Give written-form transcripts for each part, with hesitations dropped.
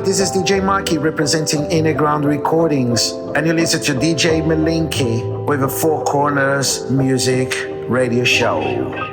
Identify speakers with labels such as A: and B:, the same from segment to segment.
A: this is DJ Mikey representing Inner Ground Recordings, and you listen to DJ Melinki with a Four Corners Music Radio Show.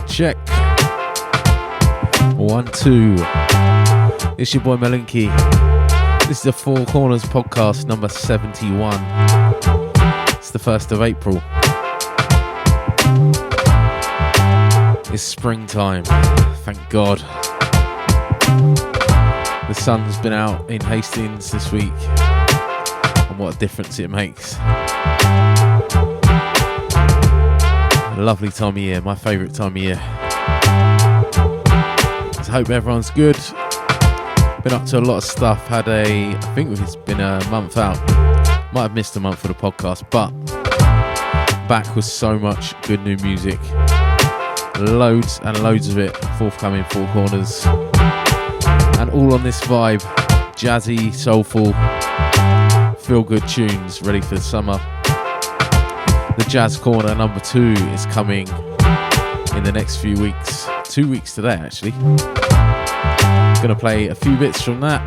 B: Check. 1, 2. It's your boy Melinki. This is the Four Corners podcast number 71. It's the 1st of April. It's springtime. Thank God. The sun's been out in Hastings this week. And what a difference it makes. Lovely time of year, my favourite time of year. So hope everyone's good. Been up to a lot of stuff. I think it's been a month out. Might have missed a month for the podcast, but back with so much good new music. Loads and loads of it forthcoming, Four Corners. And all on this vibe. Jazzy, soulful, feel good tunes ready for the summer. The Jazz Corner number 2 is coming in the next few weeks. 2 weeks today, actually. Gonna play a few bits from that.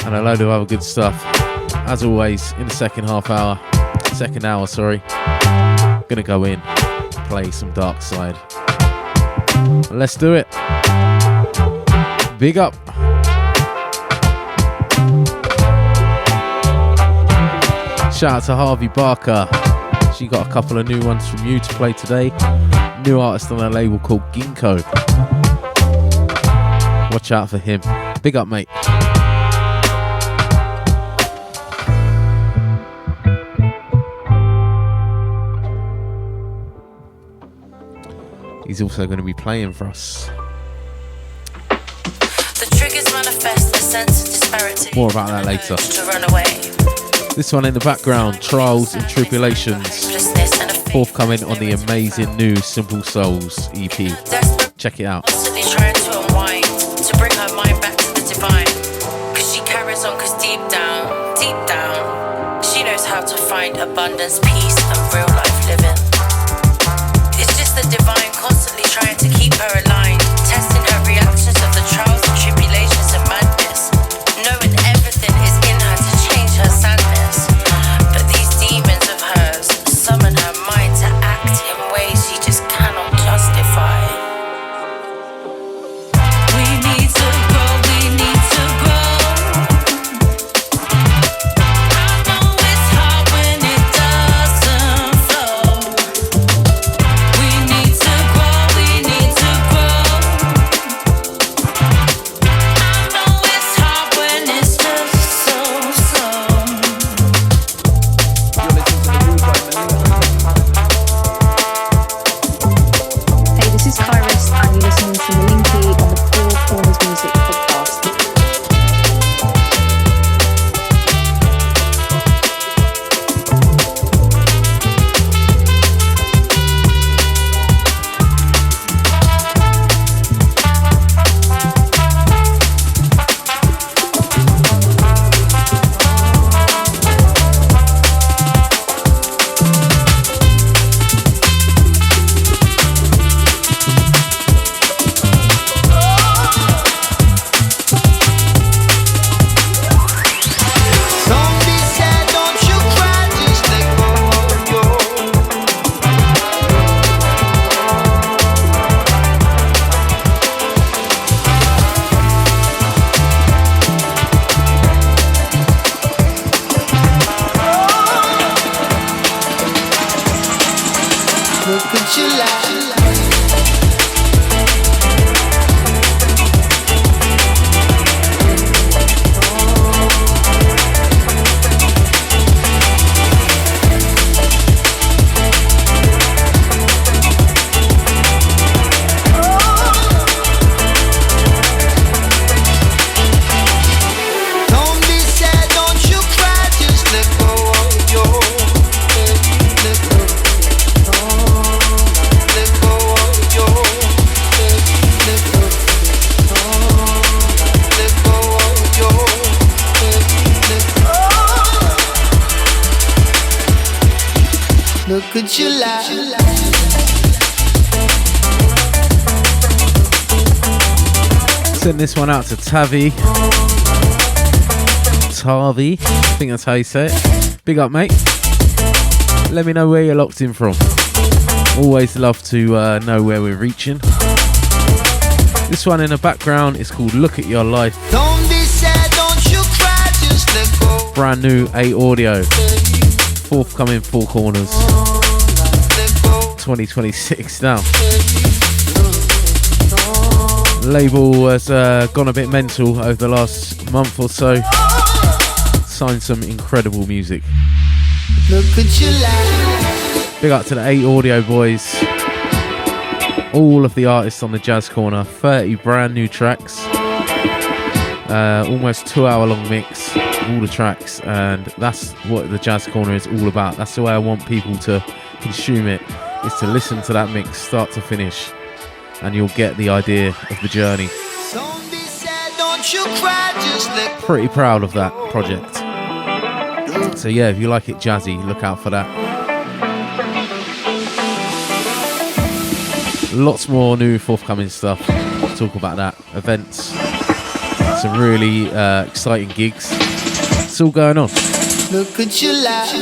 B: And a load of other good stuff. As always, in the second hour, gonna go in, play some Dark Side. Let's do it. Big up. Shout out to Harvey Barker. She got a couple of new ones from you to play today. New artist on a label called Ginkgo. Watch out for him. Big up, mate. He's also going to be playing for us.
C: The triggers manifest the sense of disparity.
B: More about that later.
C: To run away.
B: This one in the background, Trials and Tribulations, forthcoming on the amazing new Simple Souls EP. Check it out.
C: Constantly trying to unwind, to bring her mind back to the divine. Cause she carries on, cause deep down, she knows how to find abundance, peace and real life living. It's just the divine constantly trying to keep her aligned, testing her reactions of the trials and tribulations and madness, knowing everything is in her to change her sadness. But these demons of hers summon her mind to act in ways she just can't.
D: Look at you lie.
B: Send this one out to Tavi. I think that's how you say it. Big up, mate. Let me know where you're locked in from. Always love to know where we're reaching. This one in the background is called Look at Your Life.
D: Don't be sad, don't you cry, just let go.
B: Brand new A Audio. Forthcoming Four Corners. 2026 now. Label has gone a bit mental over the last month or so. Signed some incredible music.
D: Look at your life.
B: Big up to the A Audio boys. All of the artists on the Jazz Corner. 30 brand new tracks. Almost 2 hour long mix. All the tracks. And that's what the Jazz Corner is all about. That's the way I want people to consume it. Is to listen to that mix start to finish. And you'll get the idea of the journey.
D: Don't be sad, don't you cry, just let go.
B: Pretty proud of that project. So yeah, if you like it jazzy, look out for that. Lots more new forthcoming stuff. We'll talk about that. Events. Some really exciting gigs. It's all going on.
D: Look at your life.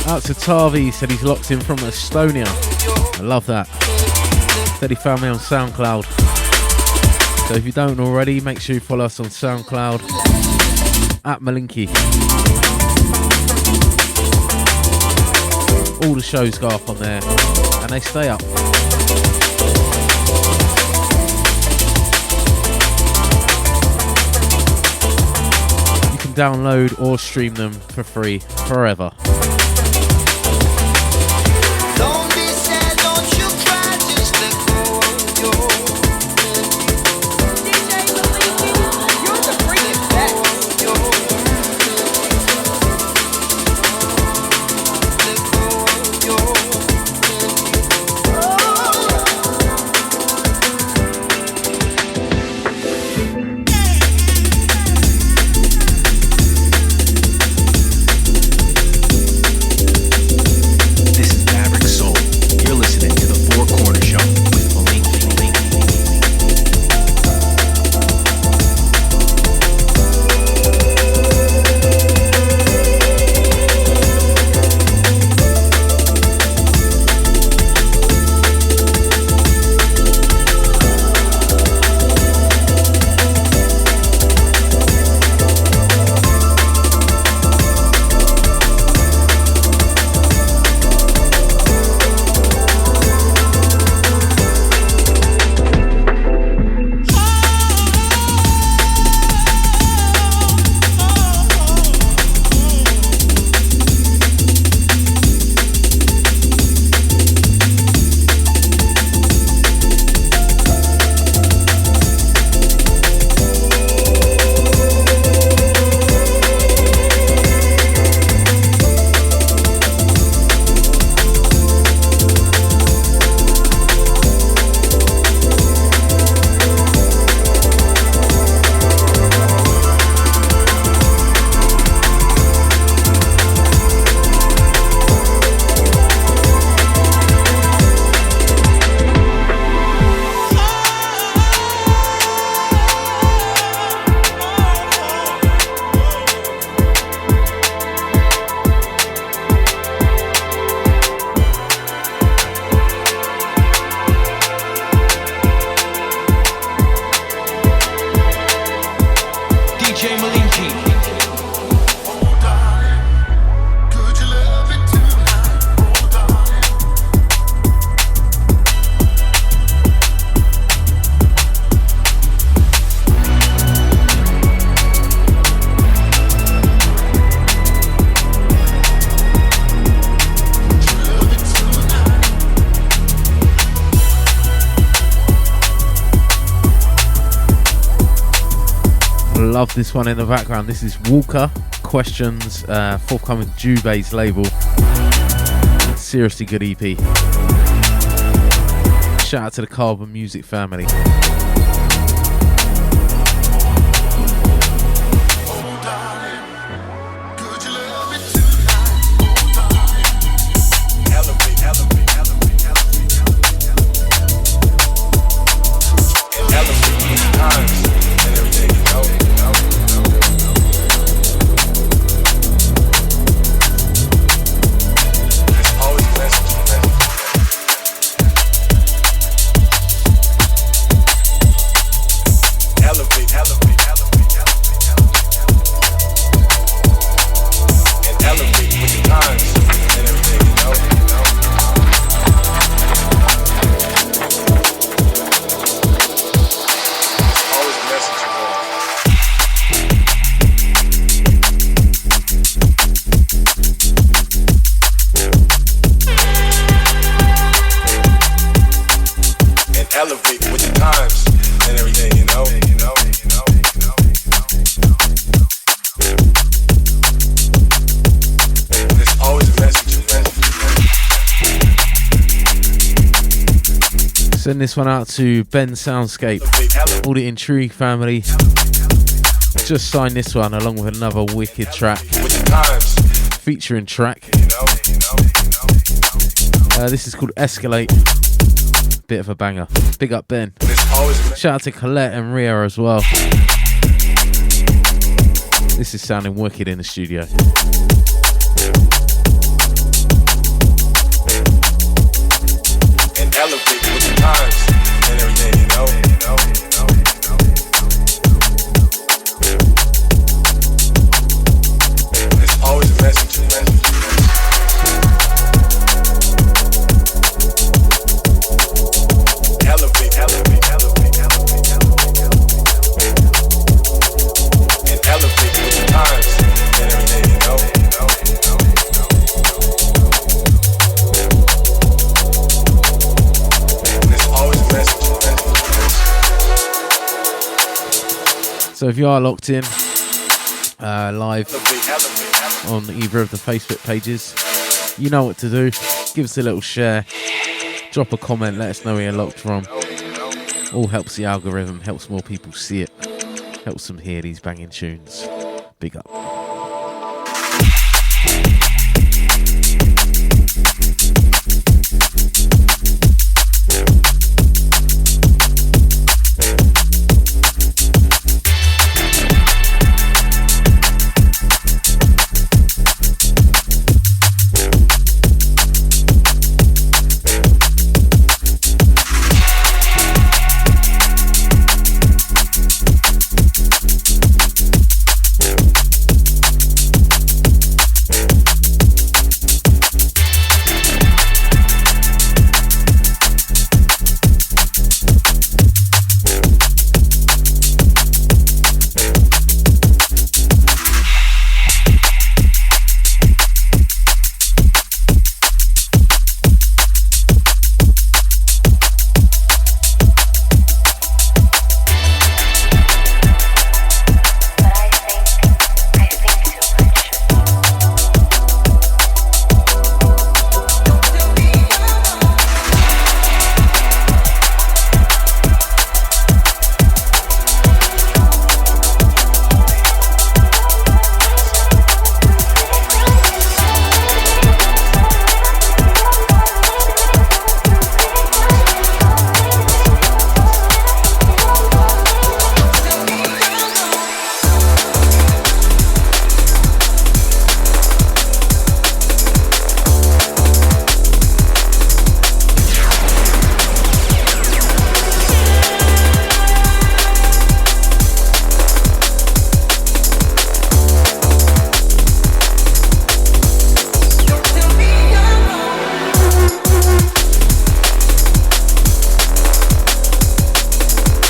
B: Out to Tavi, said he's locked in from Estonia. I love that. Said he found me on SoundCloud. So if you don't already, make sure you follow us on SoundCloud at Melinki. All the shows go up on there and they stay up. You can download or stream them for free forever. love this one in the background. This is Walker Questions, forthcoming Jube's label. Seriously good EP. Shout out to the Carbon Music family. Send this one out to Ben Soundscape, all the Intrigue family. Just signed this one along with another wicked track, featuring track. This is called Escalate. Bit of a banger. Big up Ben. Shout out to Colette and Ria as well. This is sounding wicked in the studio.
E: Elevate with the times and everything, you know. There's always a message, Elevate, elevate, elevate, elevate, elevate, and elevate with the times and everything, you know.
B: So if you are locked in live on either of the Facebook pages, you know what to do. Give us a little share, drop a comment, let us know where you're locked from. All helps the algorithm, helps more people see it, helps them hear these banging tunes. Big up.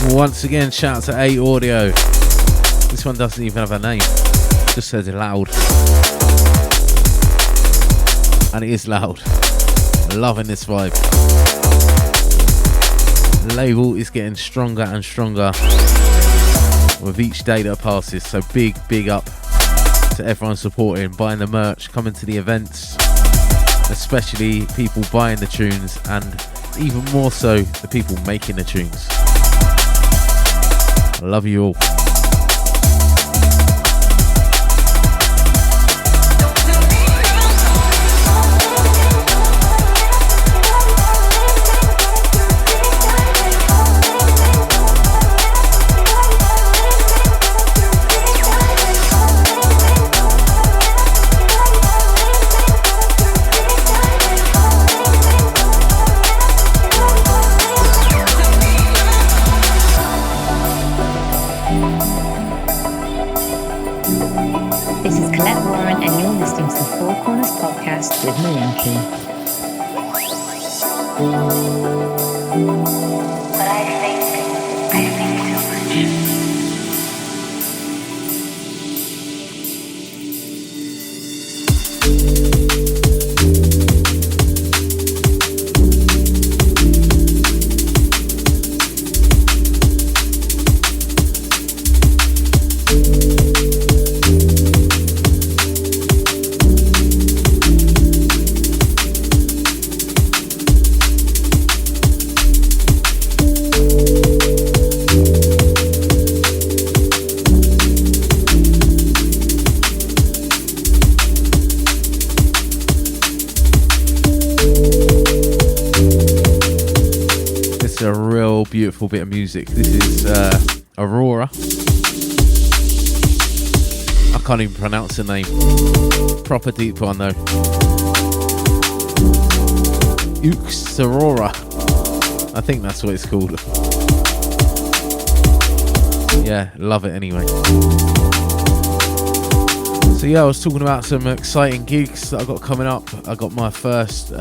B: Once again, shout out to A Audio. This one doesn't even have a name, just says it loud. And it is loud. Loving this vibe. The label is getting stronger and stronger with each day that passes. So big up to everyone supporting, buying the merch, coming to the events, especially people buying the tunes, and even more so the people making the tunes. I love you all.
F: With Melinki. But I think too much.
B: Beautiful bit of music. This is Aurora. I can't even pronounce the name. Proper deep one though. Aurora. I think that's what it's called. Yeah, love it anyway. So yeah, I was talking about some exciting gigs that I got coming up. I got my first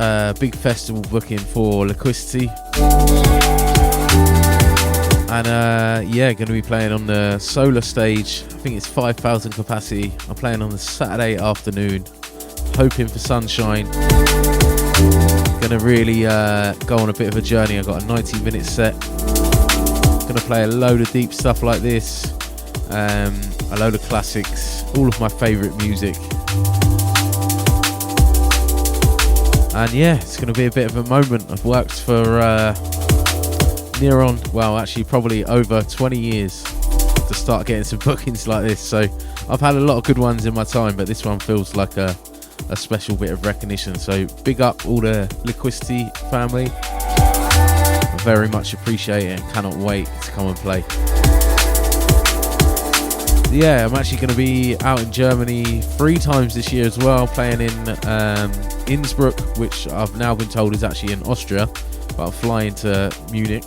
B: big festival booking for Liquidity. And yeah, going to be playing on the solar stage. I think it's 5,000 capacity. I'm playing on the Saturday afternoon, hoping for sunshine. Going to really go on a bit of a journey. I've got a 90-minute set. Going to play a load of deep stuff like this, a load of classics, all of my favourite music. And yeah, it's going to be a bit of a moment. I've worked for near on, well actually probably over 20 years to start getting some bookings like this, so I've had a lot of good ones in my time, but this one feels like a special bit of recognition. So big up all the Liquidity family, I very much appreciate it and cannot wait to come and play. Yeah, I'm actually going to be out in Germany 3 times this year as well, playing in Innsbruck, which I've now been told is actually in Austria, but I'm flying to Munich.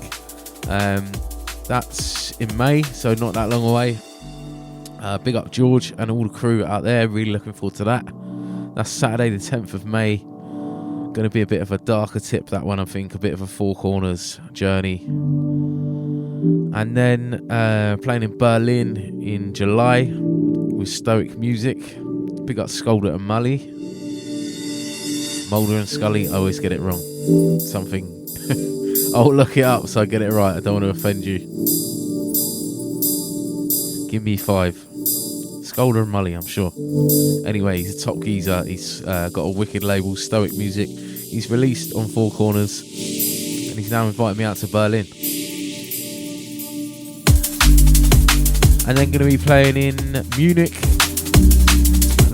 B: That's in May, so not that long away. Big up George and all the crew out there, really looking forward to that. That's Saturday the 10th of May. Going to be a bit of a darker tip, that one, I think, a bit of a Four Corners journey. And then playing in Berlin in July with Stoic Music. Big up Skolder and Mully. Mulder and Scully, I always get it wrong. Something. I'll look it up so I get it right. I don't want to offend you. Give me 5. Skolder and Mully, I'm sure. Anyway, he's a top geezer. He's got a wicked label, Stoic Music. He's released on Four Corners, and he's now invited me out to Berlin. And then going to be playing in Munich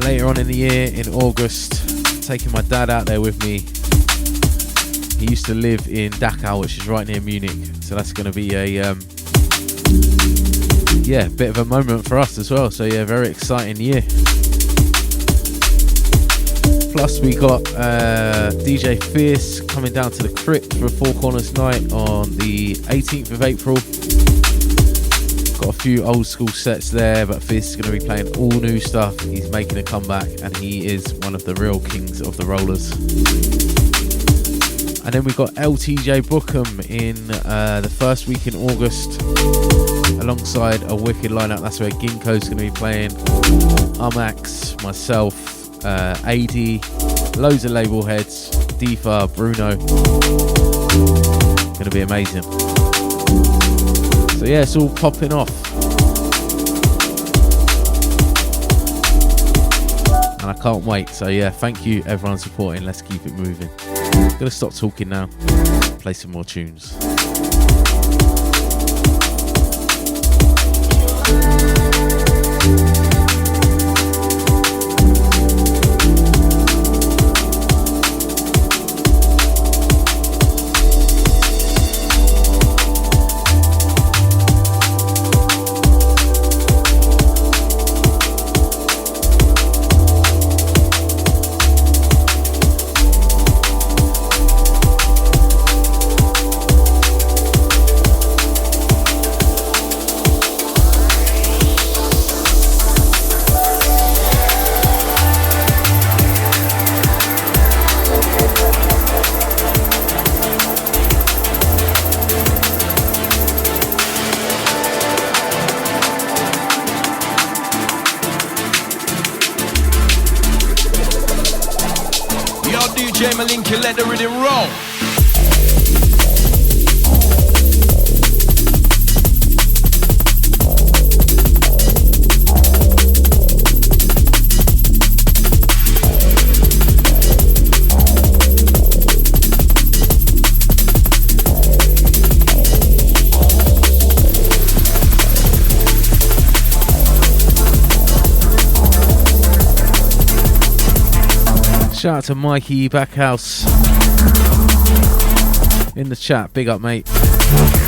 B: later on in the year in August. Taking my dad out there with me. He used to live in Dachau, which is right near Munich, so that's going to be a bit of a moment for us as well. So yeah, very exciting year. Plus we got DJ Fierce coming down to the Crypt for a Four Corners night on the 18th of April. Got a few old school sets there, but Fierce is going to be playing all new stuff. He's making a comeback, and he is one of the real kings of the rollers. And then we've got LTJ Bookham in the first week in August, alongside a wicked lineup. That's where Ginkgo's going to be playing, Umax, myself, AD, loads of label heads, Deefa, Bruno. Going to be amazing. So yeah, it's all popping off. and I can't wait. So yeah, thank you everyone supporting. Let's keep it moving. Gonna stop talking now, play some more tunes.
G: DJ Melinki, let the rhythm roll.
B: Shout out to Mikey Backhouse in the chat. Big up, mate.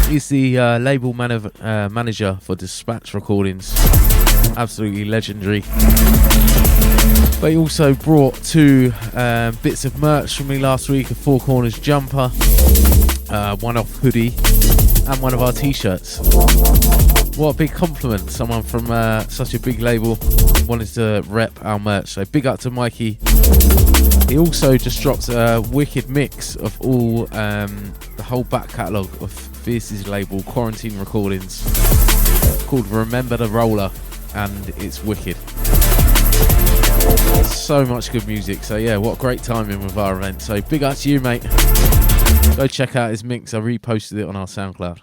B: He's the label manager for Dispatch Recordings. Absolutely legendary. But he also brought two bits of merch from me last week: a Four Corners jumper, one-off hoodie, and one of our t-shirts. What a big compliment. Someone from such a big label wanted to rep our merch. So big up to Mikey. He also just dropped a wicked mix of all the whole back catalogue of Fierce's label, Quarantine Recordings, called Remember the Roller, and it's wicked. So much good music. So yeah, what great timing with our event. So big up to you, mate. Go check out his mix. I reposted it on our SoundCloud.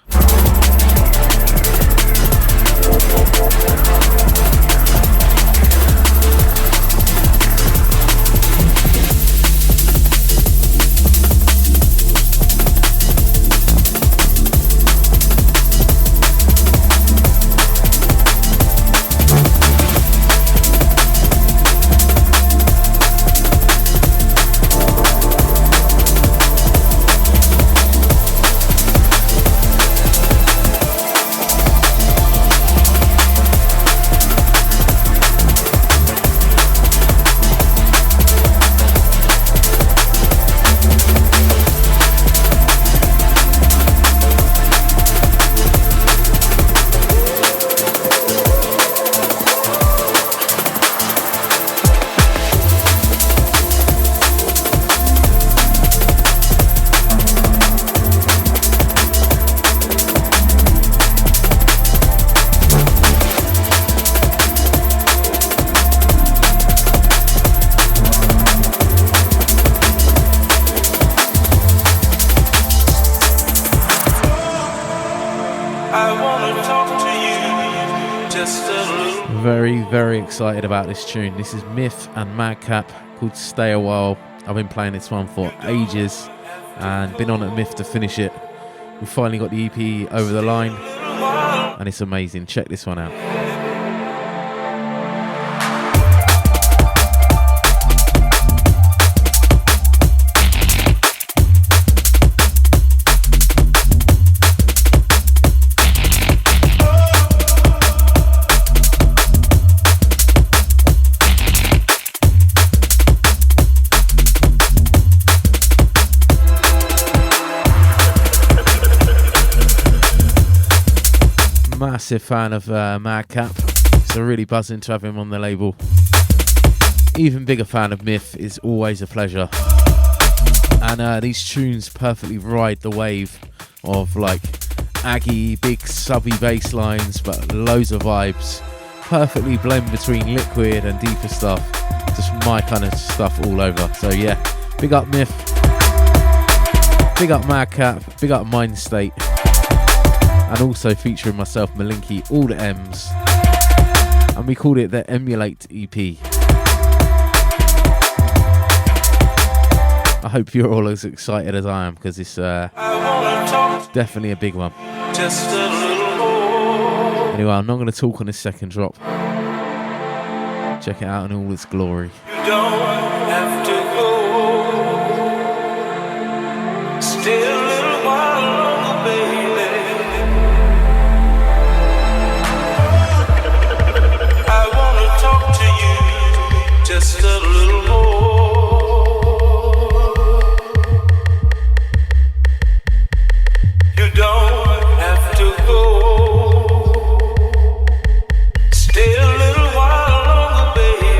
B: Very excited about this tune. This is Myth and Madcap, called Stay a While. I've been playing this one for ages and been on at Myth to finish it. We finally got the EP over the line and it's amazing. Check this one out. Massive fan of Madcap, so really buzzing to have him on the label. Even bigger fan of Myth, is always a pleasure. And these tunes perfectly ride the wave of like aggy, big subby bass lines, but loads of vibes. Perfectly blend between liquid and deeper stuff. Just my kind of stuff all over. So yeah, big up Myth, big up Madcap, big up Mind State. And also featuring myself, Melinki, all the M's. And we called it the Emulate EP. I hope you're all as excited as I am, because it's definitely a big one.
E: Just a little more.
B: Anyway, I'm not going to talk on this second drop. Check it out in all its glory.
E: You don't have to go. Stay a little while longer, baby. I wanna talk to you just a little more. You don't have to go. Stay a little while longer, baby.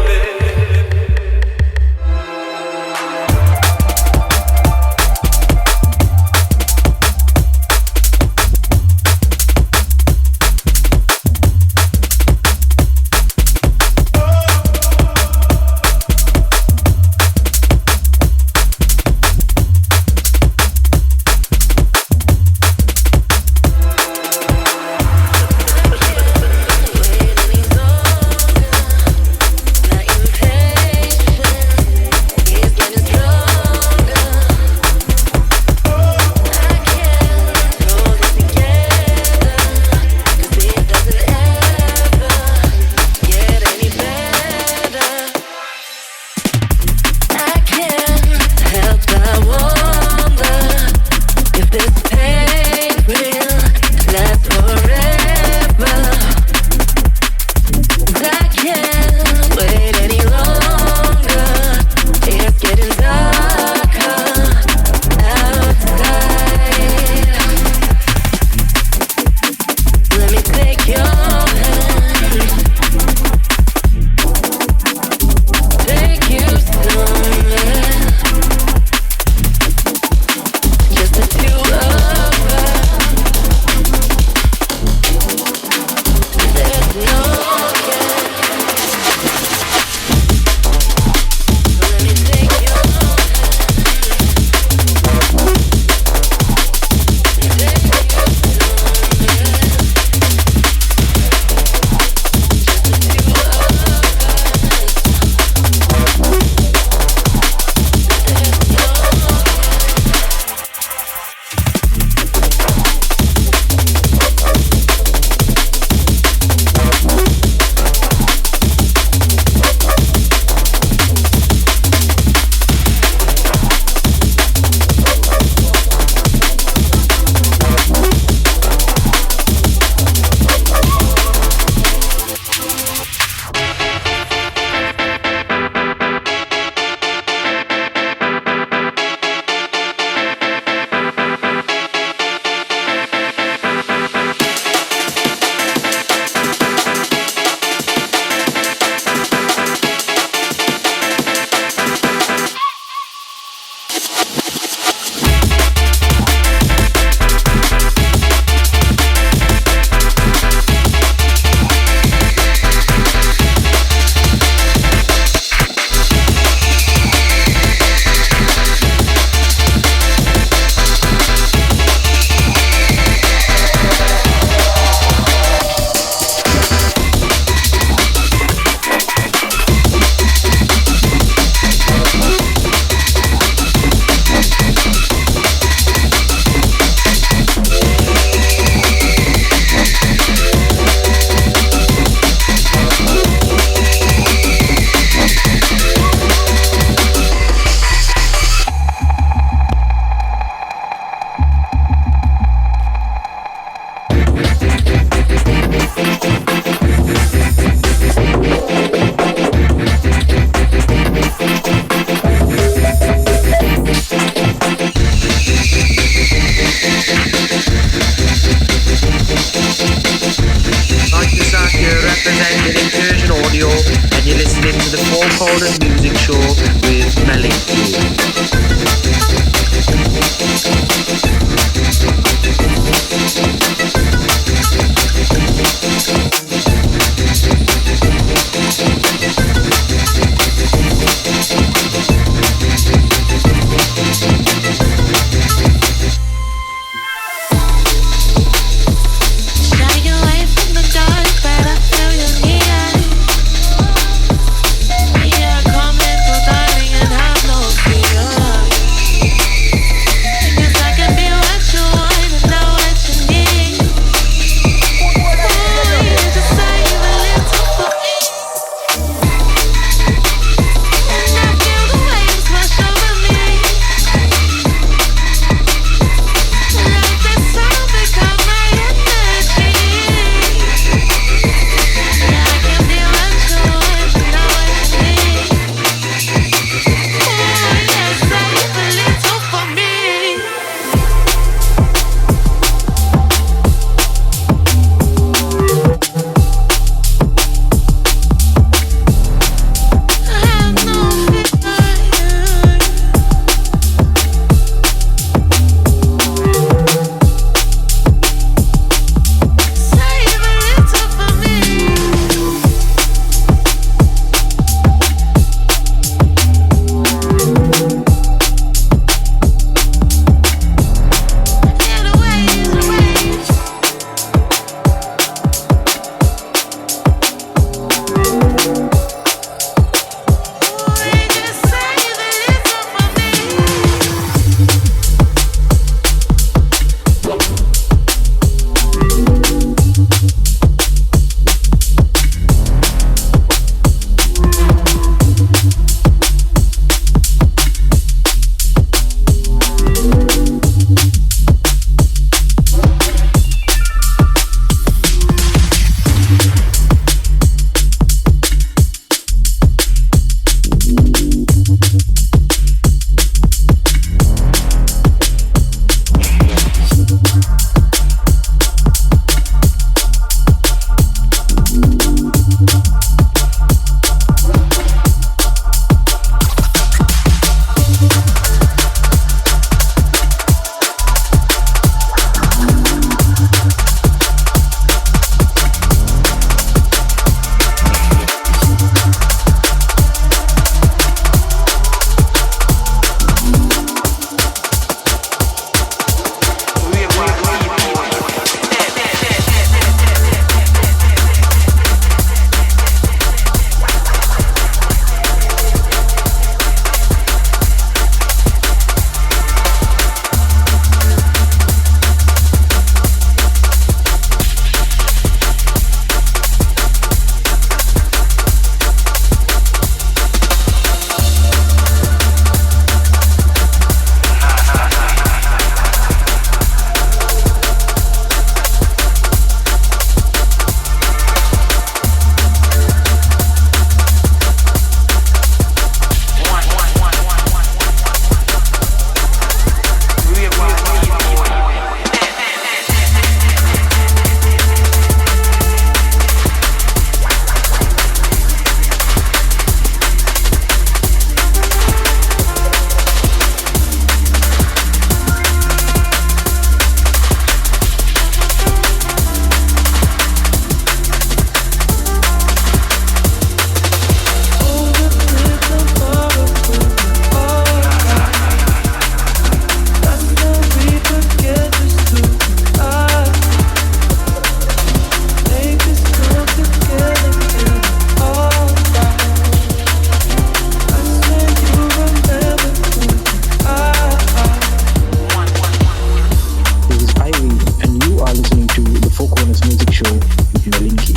H: Four Corners Music Show with Melinki.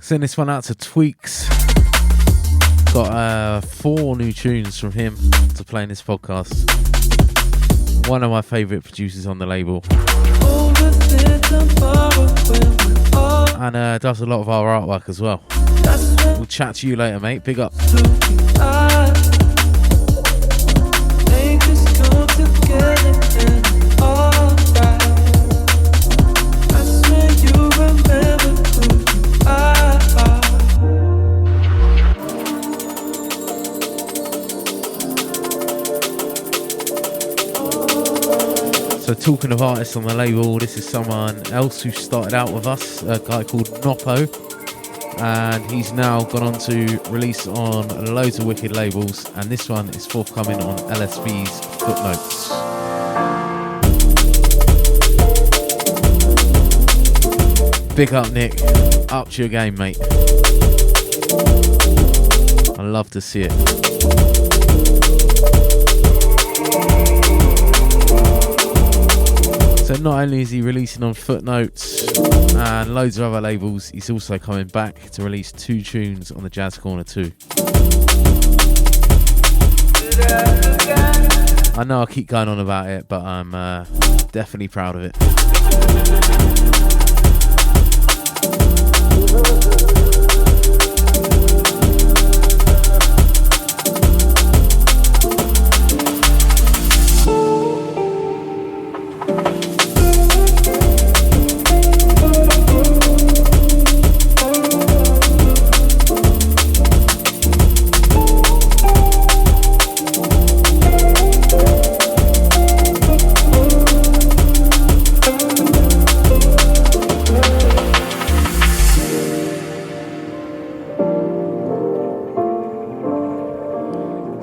B: Send this one out to Tweaks. Got 4 new tunes from him to play in this podcast. One of my favourite producers on the label. And does a lot of our artwork as well. We'll chat to you later, mate. Big up. So talking of artists on the label, this is someone else who started out with us, a guy called Noppo, and he's now gone on to release on loads of wicked labels, and this one is forthcoming on LSB's Footnotes. Big up, Nick. Up to your game, mate. I love to see it. So not only is he releasing on Footnotes and loads of other labels, he's also coming back to release 2 tunes on the Jazz Corner too. I know I keep going on about it, but I'm definitely proud of it.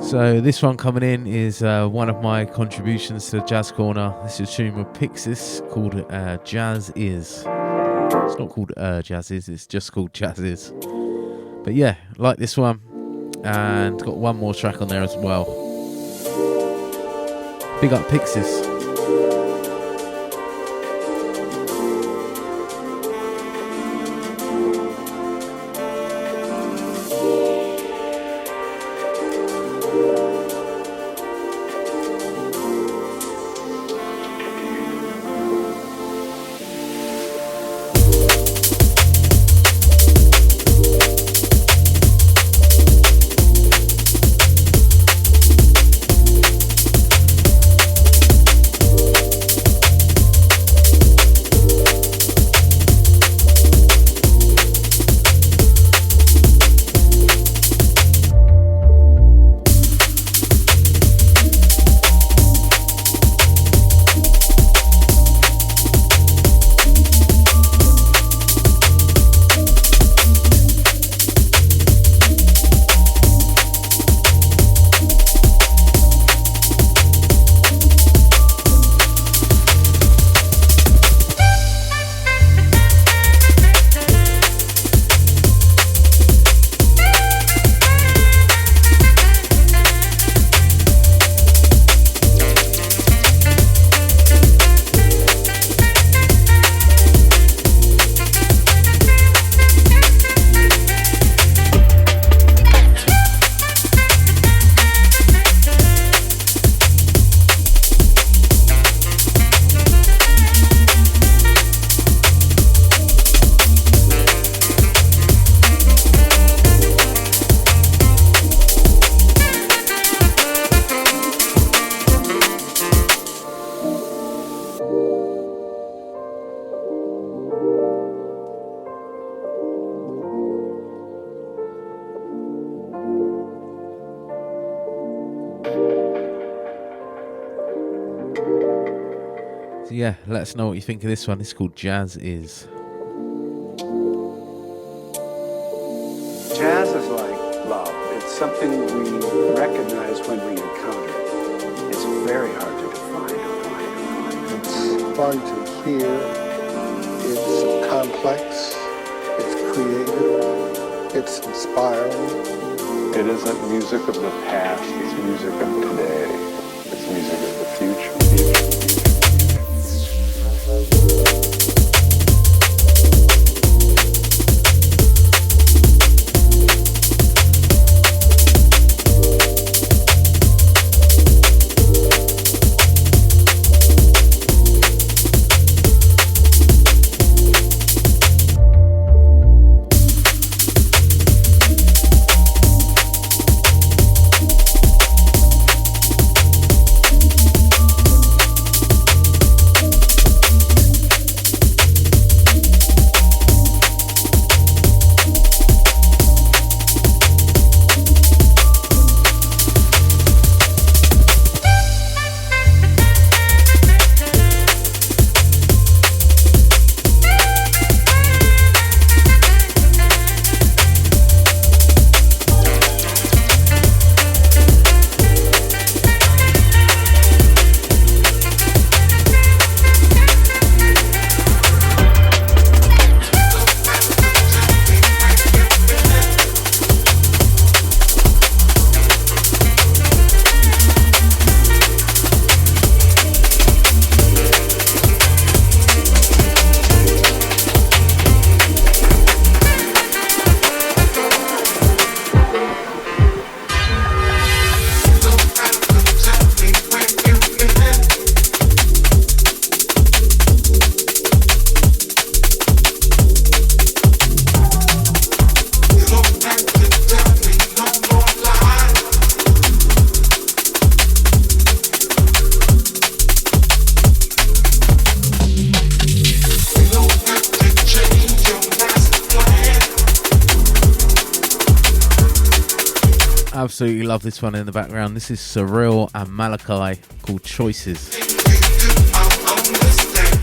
B: So this one coming in is one of my contributions to the Jazz Corner. This is a tune with Pixis called Jazz Is. It's not called Jazz Is, it's just called Jazz Is. But yeah, like this one. And got one more track on there as well. Big up Pixis. So yeah, let us know what you think of this one. It's called Jazz Is.
I: Jazz is like love. It's something we recognize when we encounter it. It's very hard to define.
J: It's fun to hear. It's complex. It's creative. It's inspiring.
I: It isn't music of the past. It's music of today. It's
B: Absolutely love this one in the background. This is Surreal and Melinki called Choices.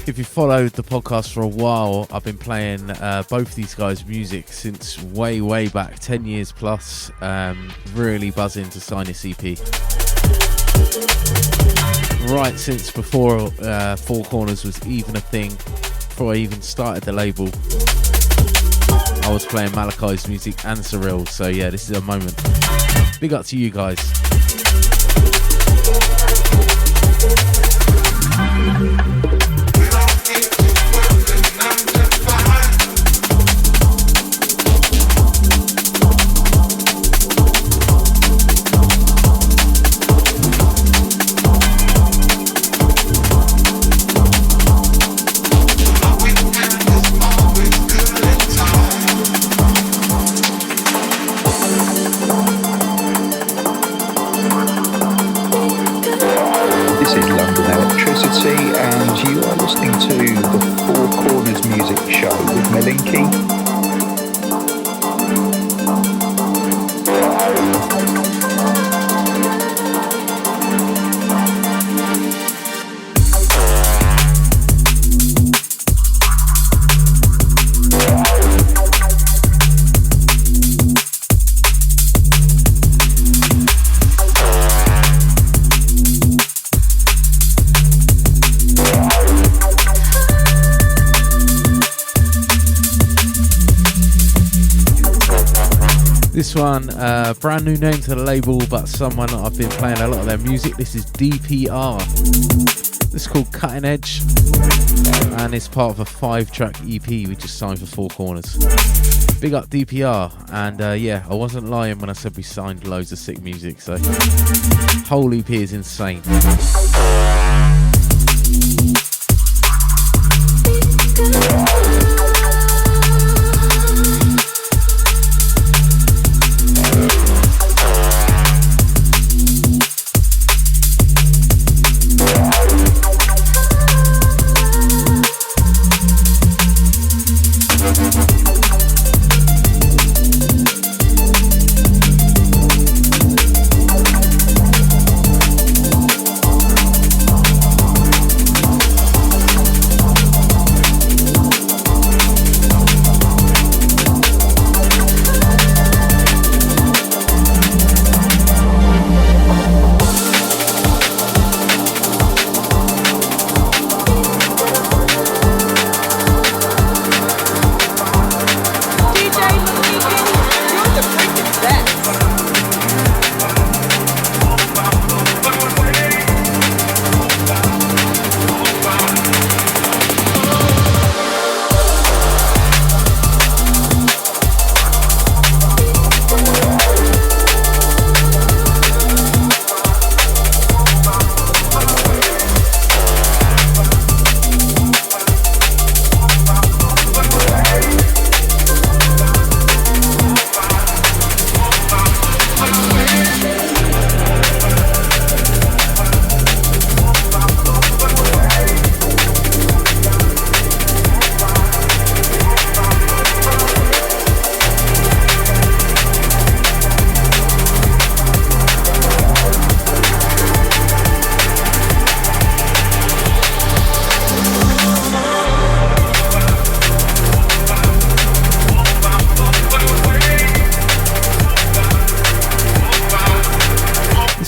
B: If you followed the podcast for a while, I've been playing both these guys' music since way back, 10 years plus. Really buzzing to sign this EP. Right since before Four Corners was even a thing, before I even started the label, I was playing Melinki's music and Surreal, so yeah, this is a moment. Big up to you guys.
H: And you are listening to the Four Corners Music Show with Melinki.
B: This one, brand new name to the label, but someone that I've been playing a lot of their music. This is DPR. This is called Cutting Edge, and it's part of a 5-track EP we just signed for Four Corners. Big up DPR, and yeah, I wasn't lying when I said we signed loads of sick music, so whole EP is insane.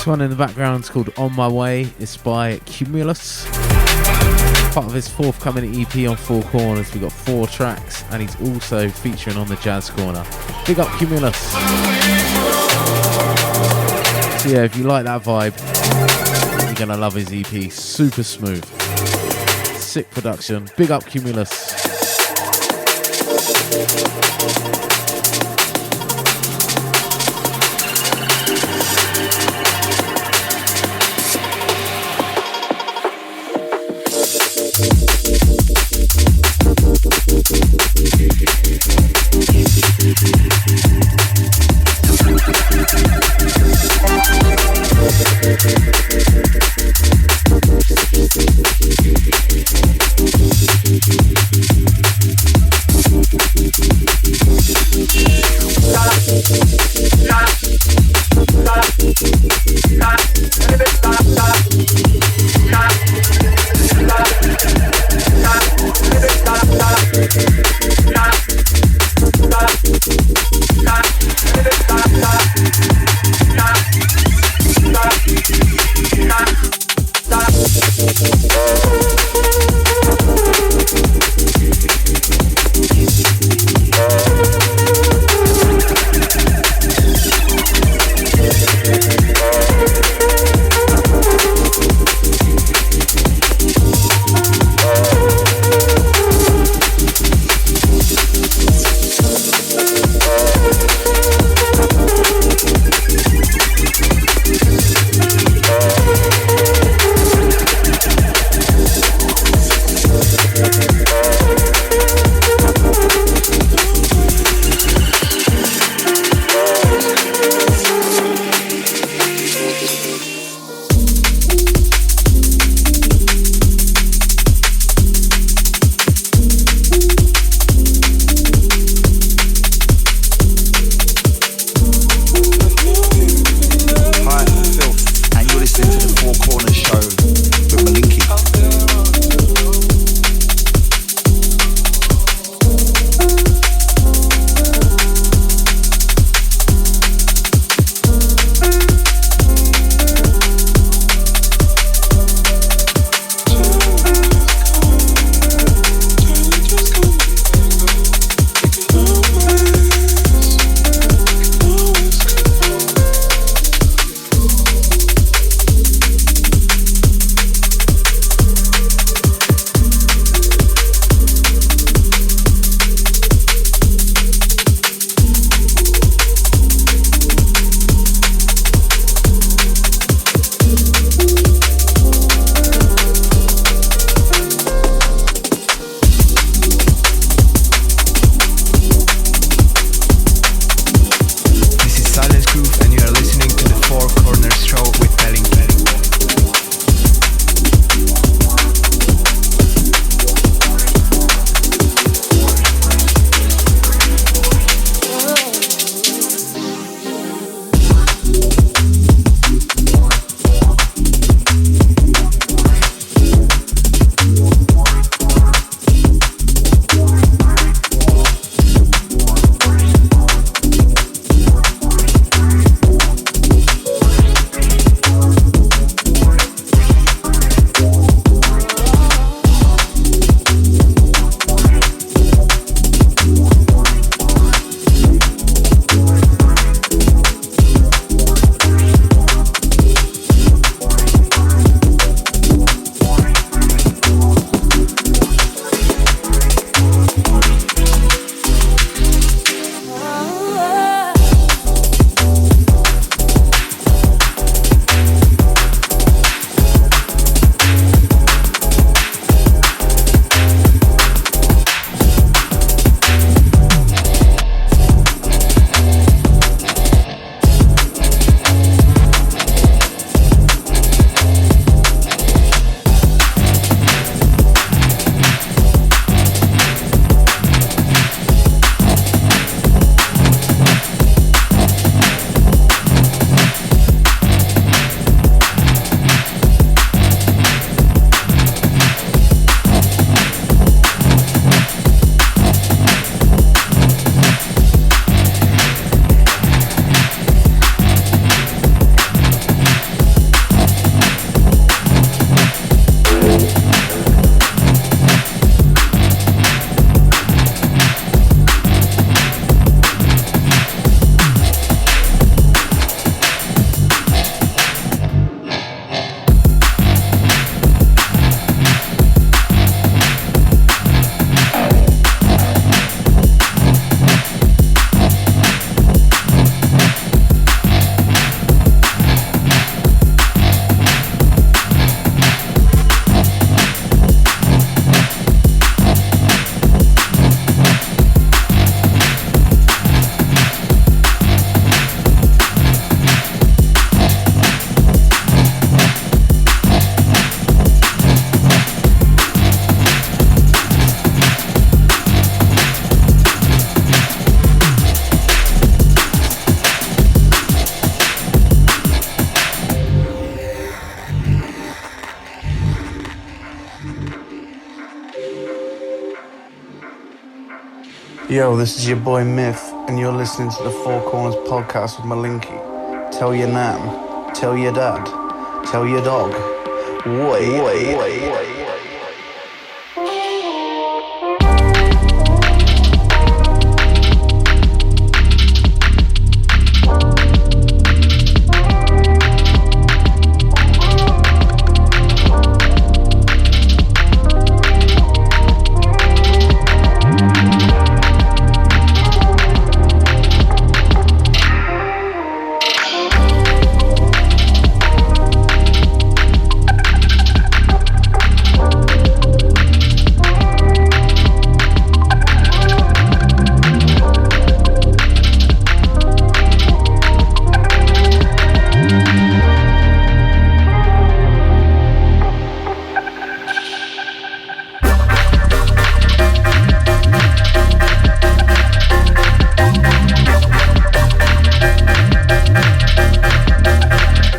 B: One in the background is called On My Way. It's by Cumulus, part of his forthcoming EP on Four Corners. We've got 4 tracks, and he's also featuring on the Jazz Corner. Big up Cumulus. So yeah, if you like that vibe, you're gonna love his EP. Super smooth, sick production. Big up Cumulus.
K: Yo, this is your boy Myth, and you're listening to the Four Corners podcast with Melinki. Tell your nan, tell your dad, tell your dog. Wait.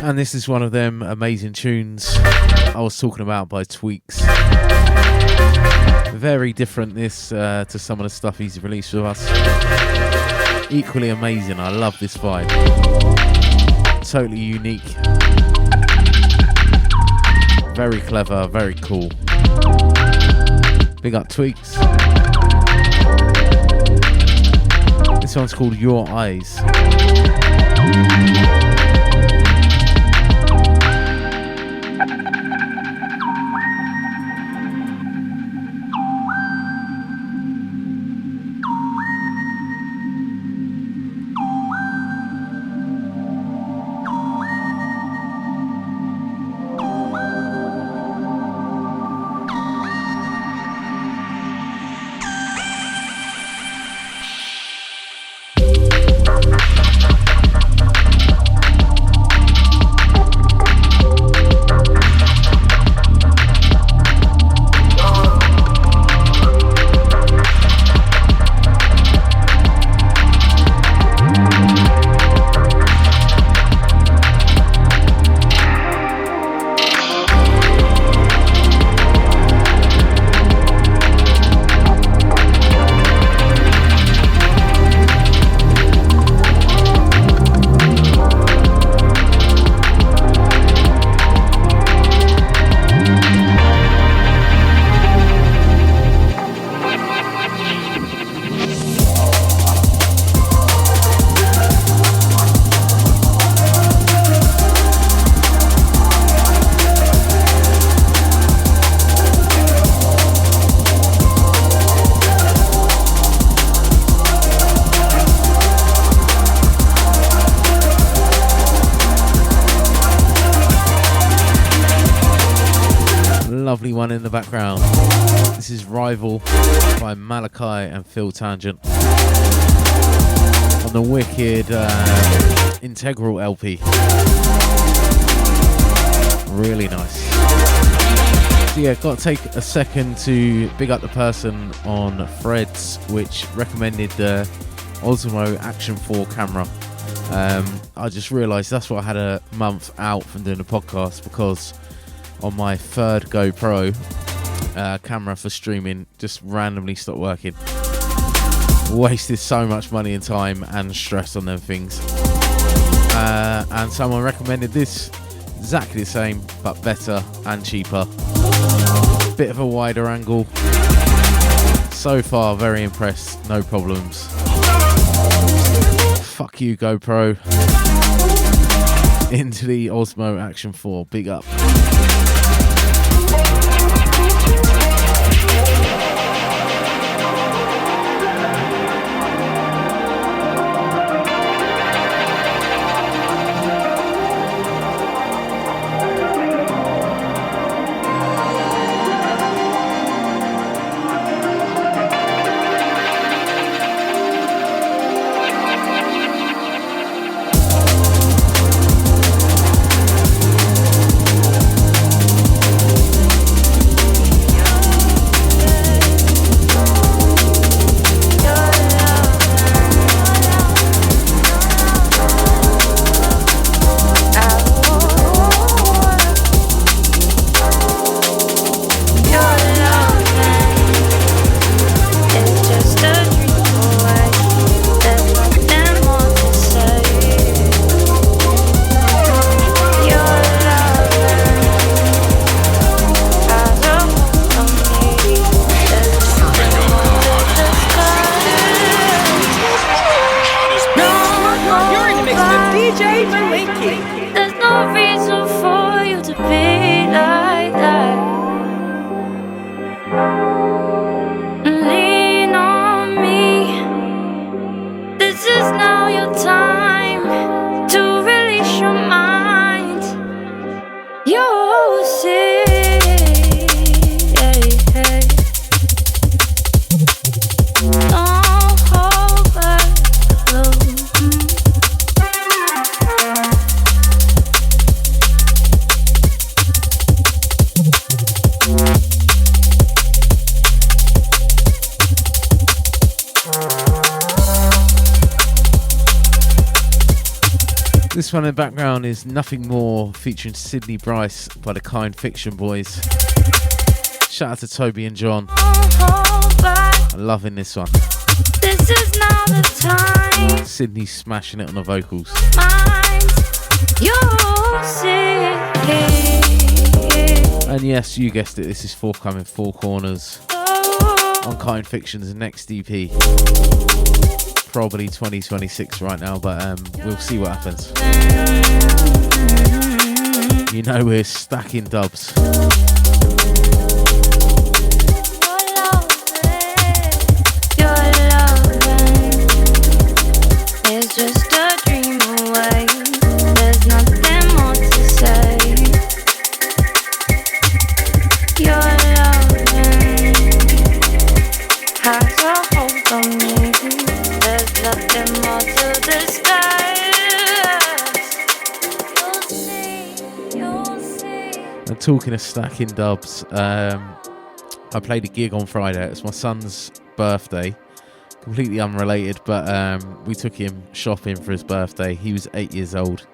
B: And this is one of them amazing tunes I was talking about by Tweaks. Very different this to some of the stuff he's released with us. Equally amazing. I love this vibe. Totally unique. Very clever, very cool. Big up Tweaks. This one's called Your Eyes. Lovely one in the background. This is Rival by Malachi and Phil Tangent on the wicked Integral LP. Really nice. So yeah, got to take a second to big up the person on Threads which recommended the Osmo Action 4 camera. I just realised that's what I had a month out from doing the podcast, because on my third GoPro camera for streaming just randomly stopped working. Wasted so much money and time and stress on them things. And someone recommended this, exactly the same but better and cheaper. Bit of a wider angle. So far very impressed, no problems. Fuck you GoPro. Into the Osmo Action 4, big up. This one in the background is Nothing More featuring Sydney Bryce by the Kind Fiction Boys. Shout out to Toby and John. I'm loving this one.
L: This is now the time.
B: Sydney smashing it on the vocals. And yes, you guessed it, this is forthcoming Four Corners on Kind Fiction's next EP. Probably 2026 right now, but we'll see what happens. You know we're stacking dubs.
L: Just a dream away. There's nothing more to say. Your loving has a hold on me. There's nothing more to discuss. You'll see.
B: And talking of stacking dubs, I played a gig on Friday. It's my son's birthday. Completely unrelated, but we took him shopping for his birthday. He was 8 years old.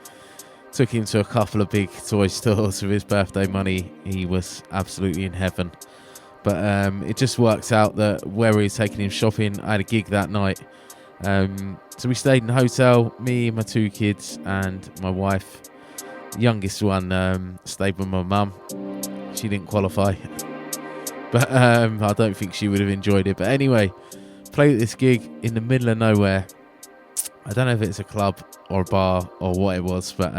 B: Took him to a couple of big toy stores with his birthday money. He was absolutely in heaven. But it just worked out that where we were taking him shopping, I had a gig that night. So we stayed in the hotel, me, my two kids, and my wife. The youngest one stayed with my mum. She didn't qualify. But I don't think she would have enjoyed it. But anyway, played this gig in the middle of nowhere. I don't know if it's a club or a bar or what it was, but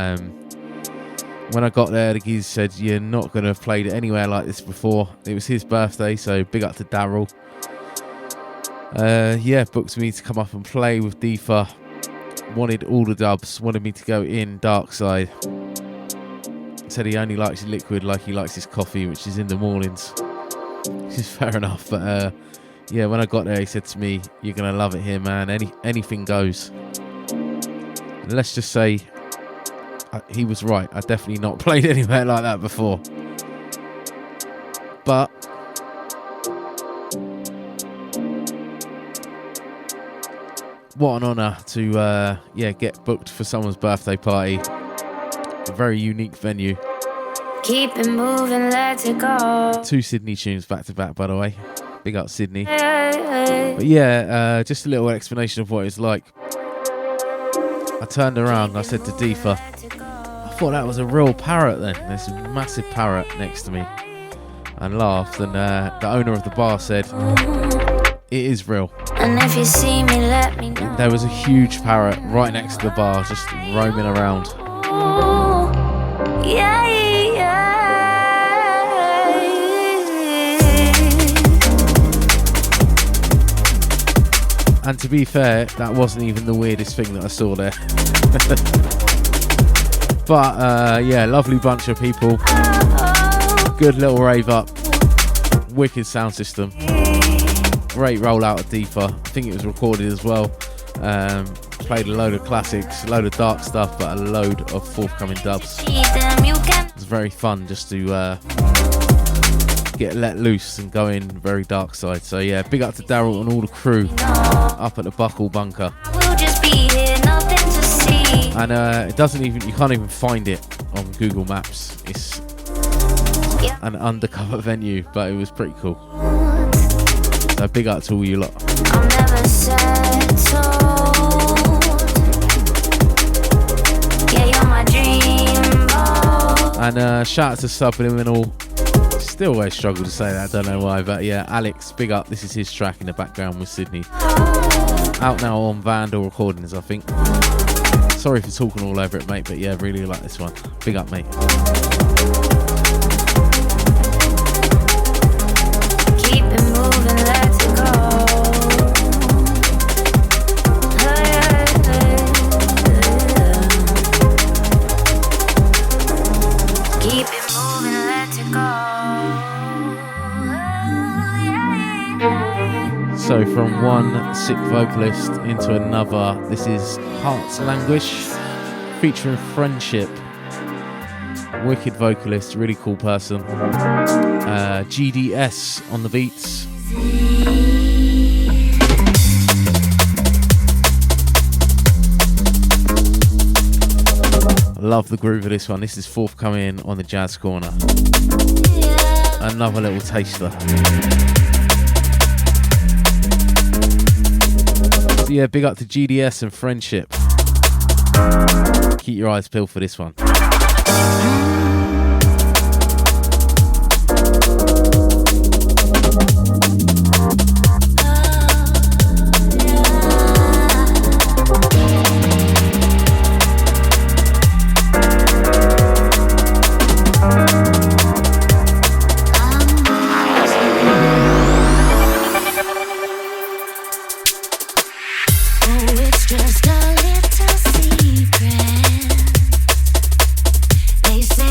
B: when I got there, the geezer said, "You're not going to have played it anywhere like this before." It was his birthday, so big up to Daryl. Booked me to come up and play with Deefa. Wanted all the dubs, wanted me to go in Dark Side. Said he only likes liquid like he likes his coffee, which is in the mornings. Which is fair enough, but when I got there, he said to me, "You're going to love it here, man. Anything goes." And let's just say, he was right. I definitely not played anywhere like that before. But what an honour to get booked for someone's birthday party. A very unique venue.
L: Keep it moving, let it go.
B: 2 Sydney tunes back to back, by the way. Big up Sydney. But just a little explanation of what it's like. I turned around and I said to Deefa, "I thought that was a real parrot then." There's a massive parrot next to me. And laughed, and the owner of the bar said, "It is real."
L: And if you see me, let me know.
B: There was a huge parrot right next to the bar, just roaming around.
L: Yeah.
B: And to be fair, that wasn't even the weirdest thing that I saw there. But lovely bunch of people. Good little rave up. Wicked sound system. Great rollout of Deefa. I think it was recorded as well. Played a load of classics, a load of dark stuff, but a load of forthcoming dubs. It was very fun just to get let loose and go in very dark side. So yeah, big up to Daryl and all the crew up at the Buckle Bunker. And you can't even find it on Google Maps. It's an undercover venue, but it was pretty cool. So big up to all you lot.
L: I'm never settled. Yeah, you're my dream boat.
B: And shout out to Subliminal. Still always struggle to say that, I don't know why, but yeah, Alex, big up. This is his track in the background with Sydney. Out now on Vandal Recordings, I think. Sorry for talking all over it, mate, but yeah, really like this one. Big up, mate.
L: Keep it moving, let it go. Keep it moving, let
B: So from one sick vocalist into another, this is Heart's Languish featuring Friendship. Wicked vocalist, really cool person. GDS on the beats. Love the groove of this one. This is forthcoming on the Jazz Corner. Another little taster. So yeah, big up to GDS and Friendship. Keep your eyes peeled for this one.
L: Just a little secret. They say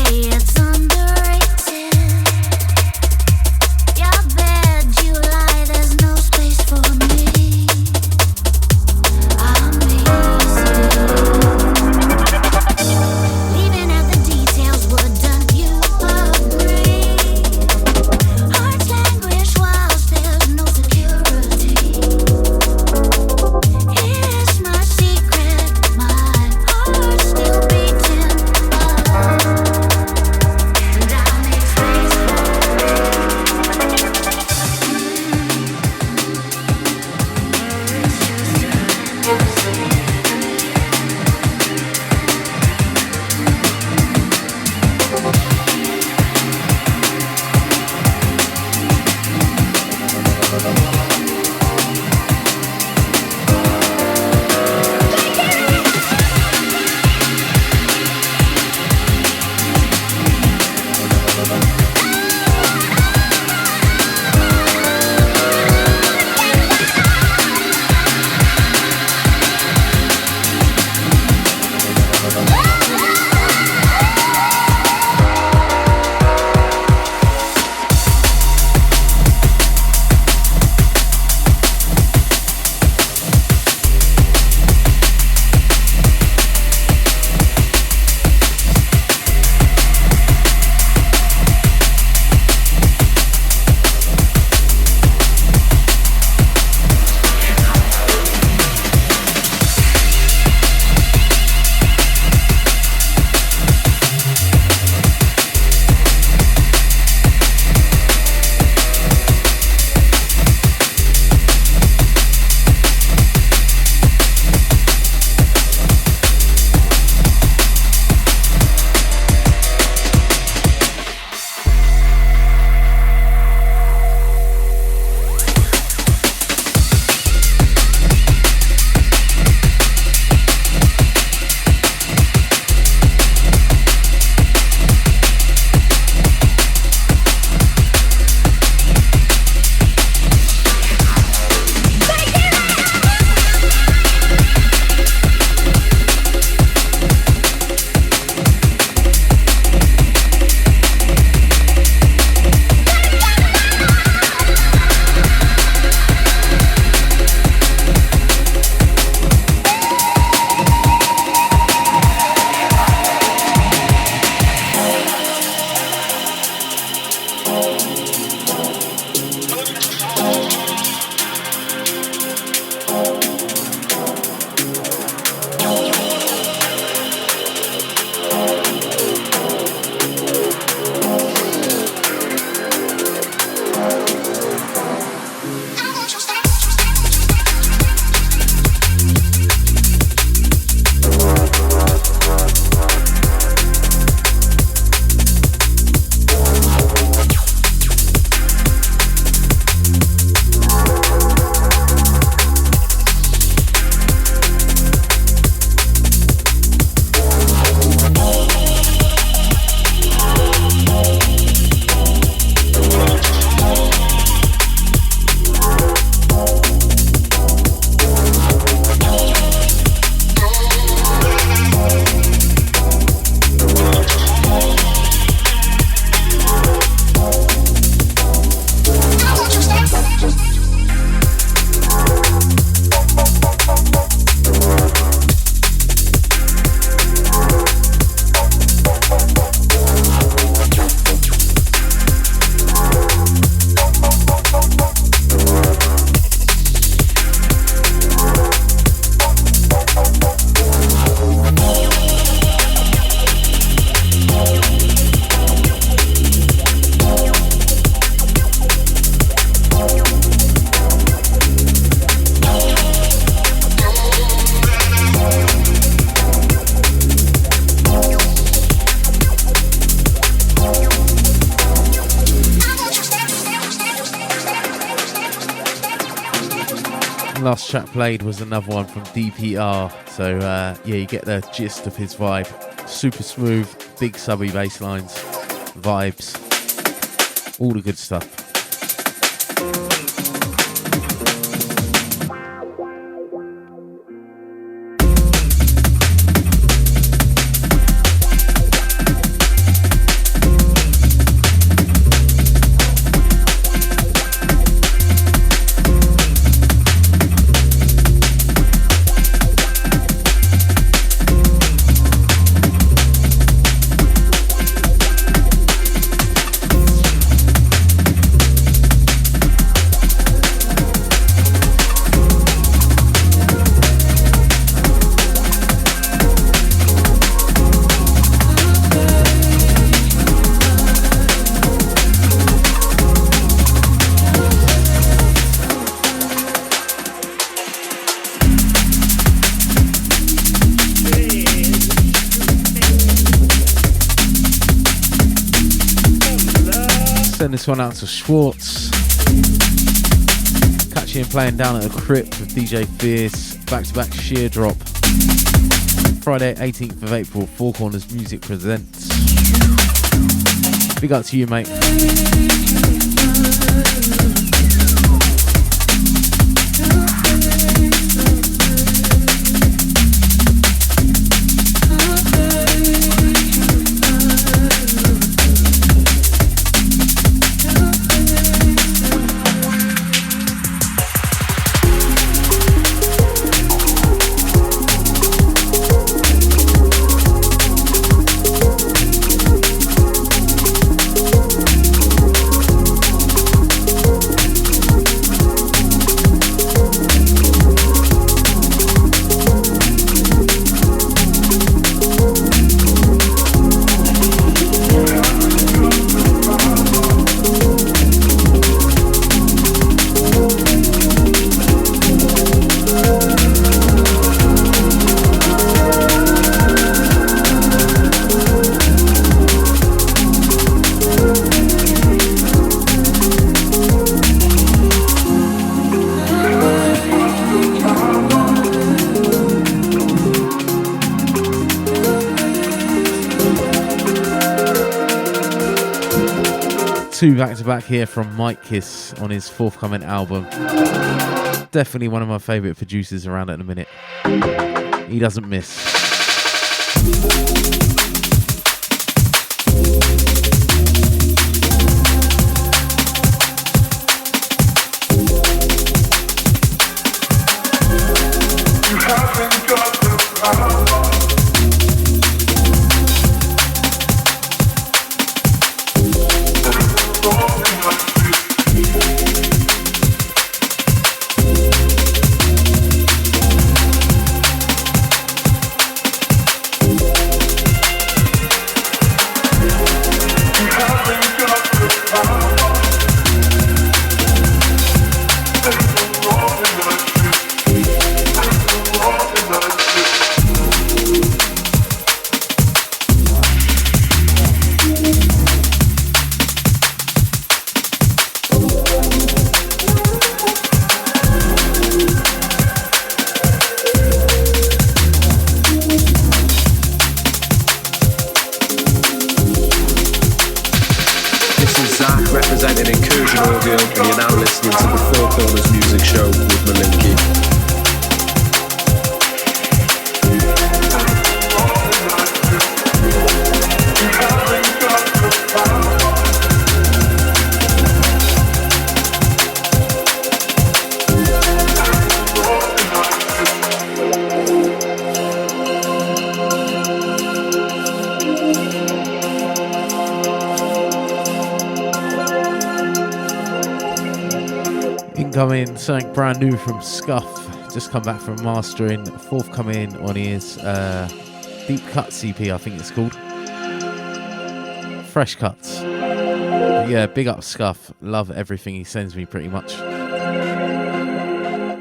B: Last track played was another one from DPR, so yeah, you get the gist of his vibe. Super smooth, big subby bass lines, vibes, all the good stuff. Send this one out to Schwartz. Catching him playing down at the Crypt with DJ Fierce. Back-to-back sheer drop. Friday 18th of April, Four Corners Music presents. Big up to you, mate. Two back-to-back here from Mike Kiss on his forthcoming album. Definitely one of my favourite producers around at the minute. He doesn't miss. Incoming, something brand new from Scuff. Just come back from mastering. Forthcoming on his Deep Cuts EP, I think it's called. Fresh Cuts. But yeah, big up Scuff. Love everything he sends me pretty much.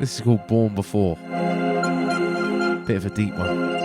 B: This is called Born Before. Bit of a deep one.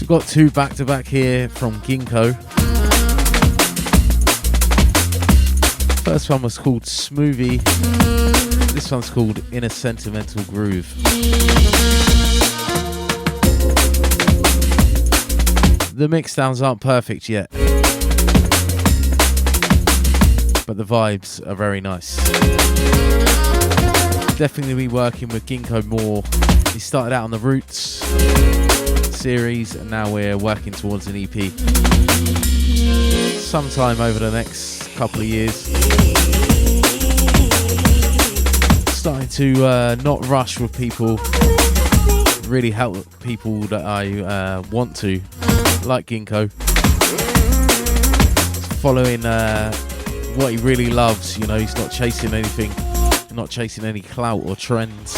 B: got two back to back here from Ginkgo. First one was called Smoothie. This one's called In a Sentimental Groove. The mixdowns aren't perfect yet, but the vibes are very nice. Definitely be working with Ginkgo more. He started out on the Roots series and now we're working towards an EP. Sometime over the next couple of years. Starting to not rush with people, really help people that I want to, like Ginkgo. Following what he really loves, you know, he's not chasing anything, not chasing any clout or trends.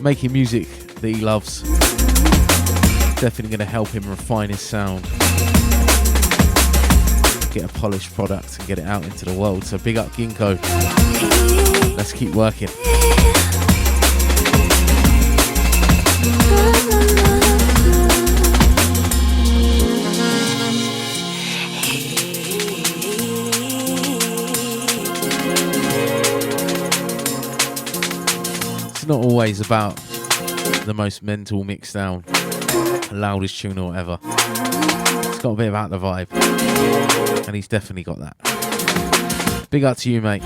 B: Making music that he loves. Definitely going to help him refine his sound. Get a polished product and get it out into the world. So big up Ginkgo. Let's keep working. It's not always about the most mental mix down, loudest tune or whatever. It's got a bit about the vibe, and he's definitely got that. Big up to you, mate.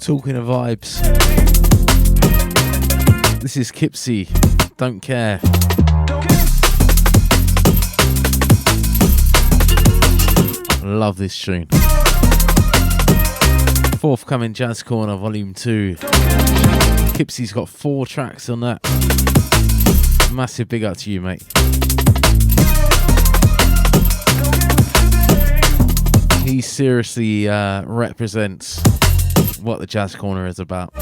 B: Talking of vibes, this is Kipsy, Don't Care. Love this tune. Forthcoming Jazz Corner Volume 2. Kipsy's got 4 tracks on that. Massive big up to you, mate. He seriously represents what the Jazz Corner is about.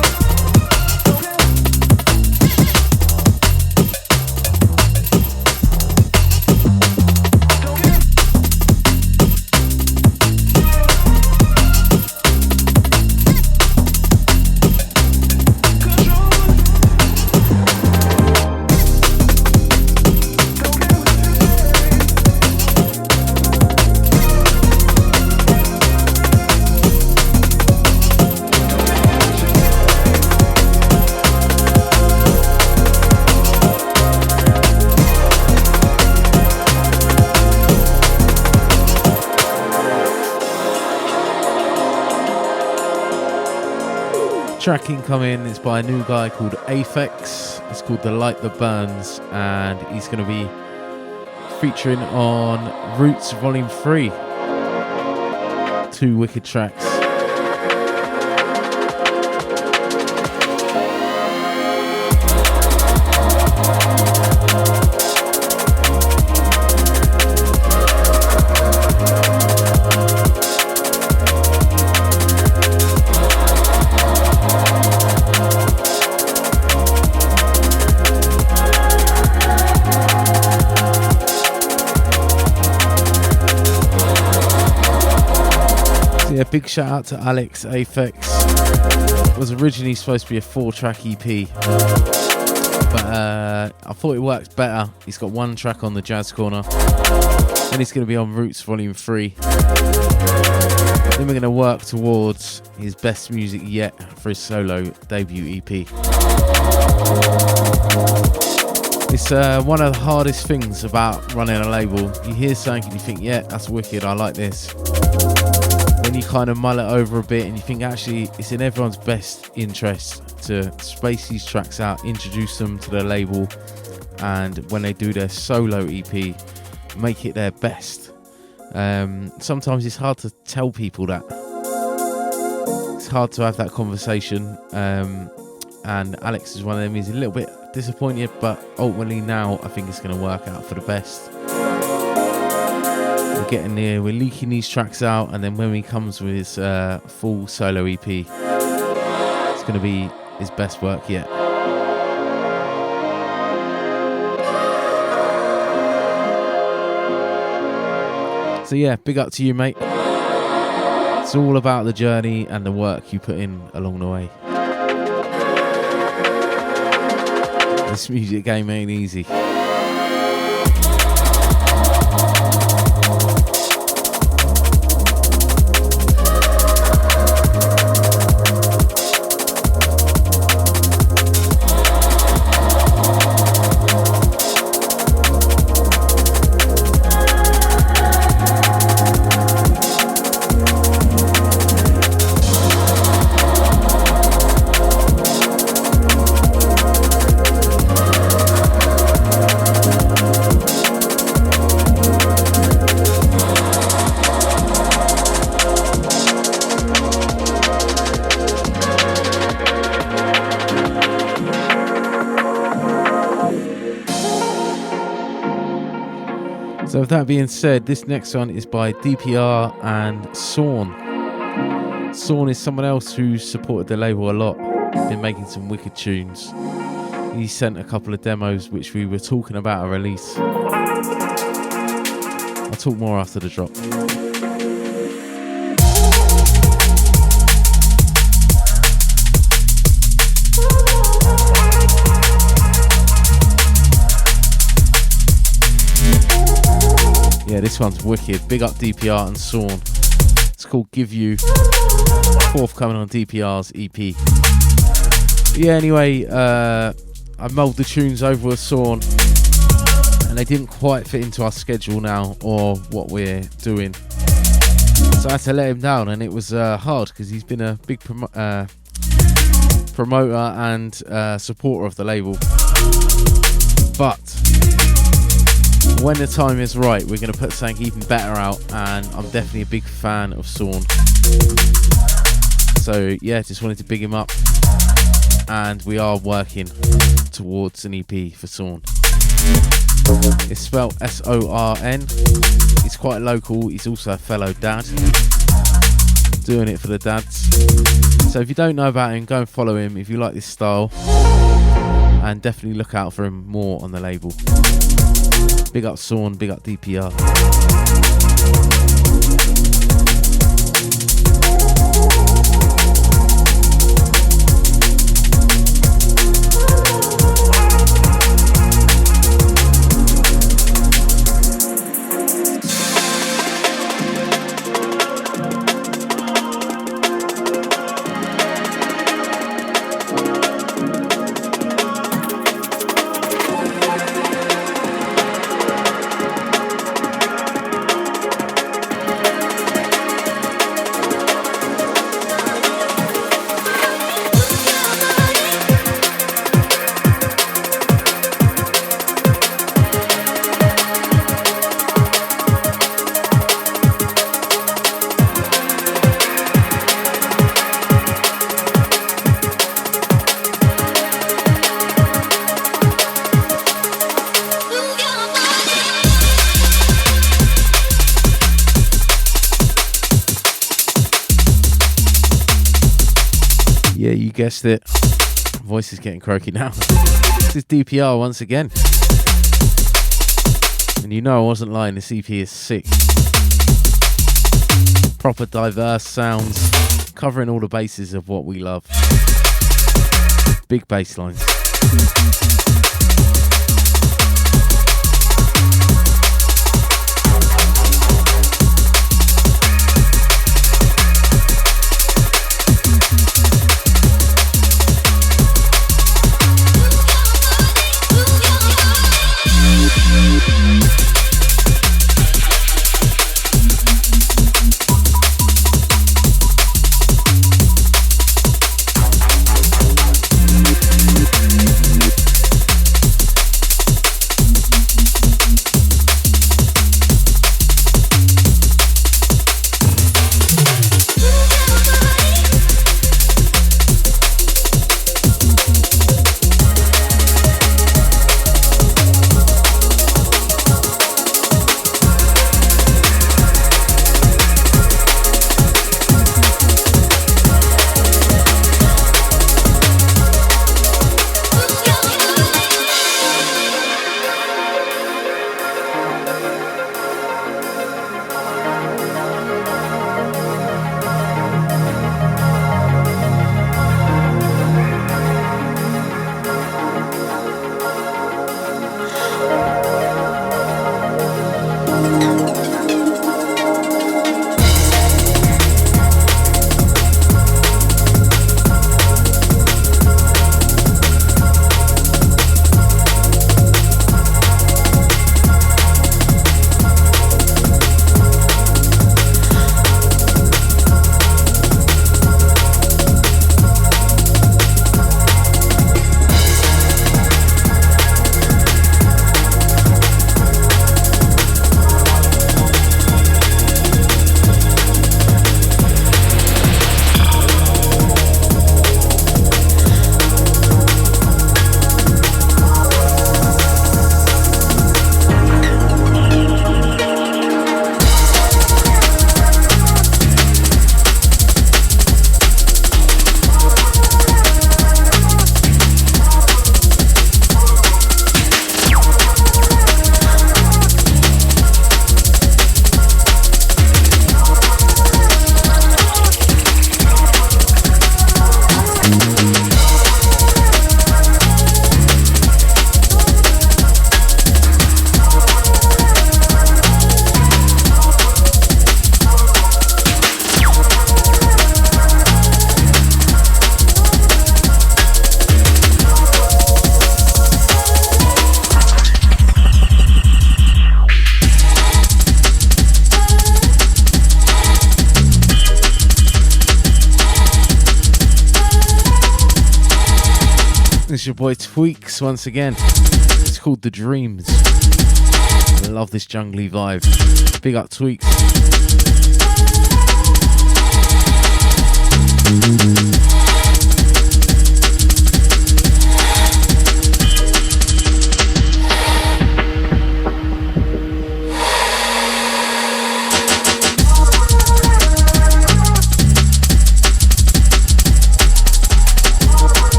B: Track incoming is by a new guy called Aphex. It's called The Light That Burns, and he's going to be featuring on Roots Volume 3. 2 wicked tracks. Yeah, big shout out to Alex Aphex. It was originally supposed to be a 4-track EP, but I thought it worked better. He's got 1 track on the Jazz Corner, then he's going to be on Roots Volume 3. Then we're going to work towards his best music yet for his solo debut EP. It's one of the hardest things about running a label. You hear something and you think, yeah, that's wicked, I like this. Then you kind of mull it over a bit and you think, actually, it's in everyone's best interest to space these tracks out, introduce them to the label, and when they do their solo EP, make it their best. Sometimes it's hard to tell people that. It's hard to have that conversation. And Alex is one of them. He's a little bit disappointed, but ultimately now I think it's going to work out for the best. We're getting there, we're leaking these tracks out, and then when he comes with his full solo EP, it's going to be his best work yet. So yeah, big up to you, mate. It's all about the journey and the work you put in along the way. This music game ain't easy. So with that being said, this next one is by DPR and Sawn. Sawn is someone else who supported the label a lot, been making some wicked tunes. He sent a couple of demos which we were talking about a release. I'll talk more after the drop. Yeah, this one's wicked. Big up DPR and Sawn. It's called Give You. Forthcoming on DPR's EP. Yeah, anyway, I mulled the tunes over with Sawn, and they didn't quite fit into our schedule now or what we're doing. So I had to let him down, and it was hard because he's been a big promoter and supporter of the label. But when the time is right, we're going to put something even better out, and I'm definitely a big fan of Sawn. So yeah, just wanted to big him up, and we are working towards an EP for Sawn. It's spelled S-O-R-N. He's quite local, he's also a fellow dad, doing it for the dads. So if you don't know about him, go and follow him if you like this style, and definitely look out for him more on the label. Big up Sawn, big up DPR. Yeah, you guessed it. Voice is getting croaky now. This is DPR once again. And you know I wasn't lying, this EP is sick. Proper diverse sounds, covering all the bases of what we love. Big bass lines. It's your boy Tweaks once again. It's called The Dreams. I love this jungly vibe. Big up Tweaks.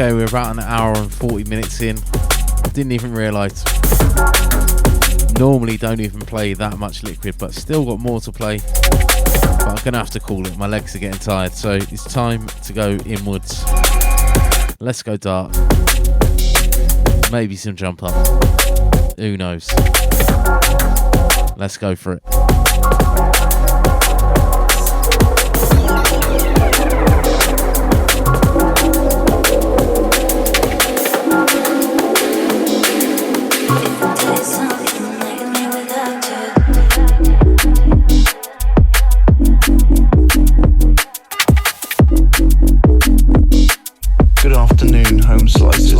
B: Okay, we're about an hour and 40 minutes in. Didn't even realise. Normally don't even play that much Liquid, but still got more to play. But I'm gonna have to call it. My legs are getting tired, so it's time to go inwards. Let's go dark. Maybe some jump up. Who knows? Let's go for it.
K: Good afternoon, home slices.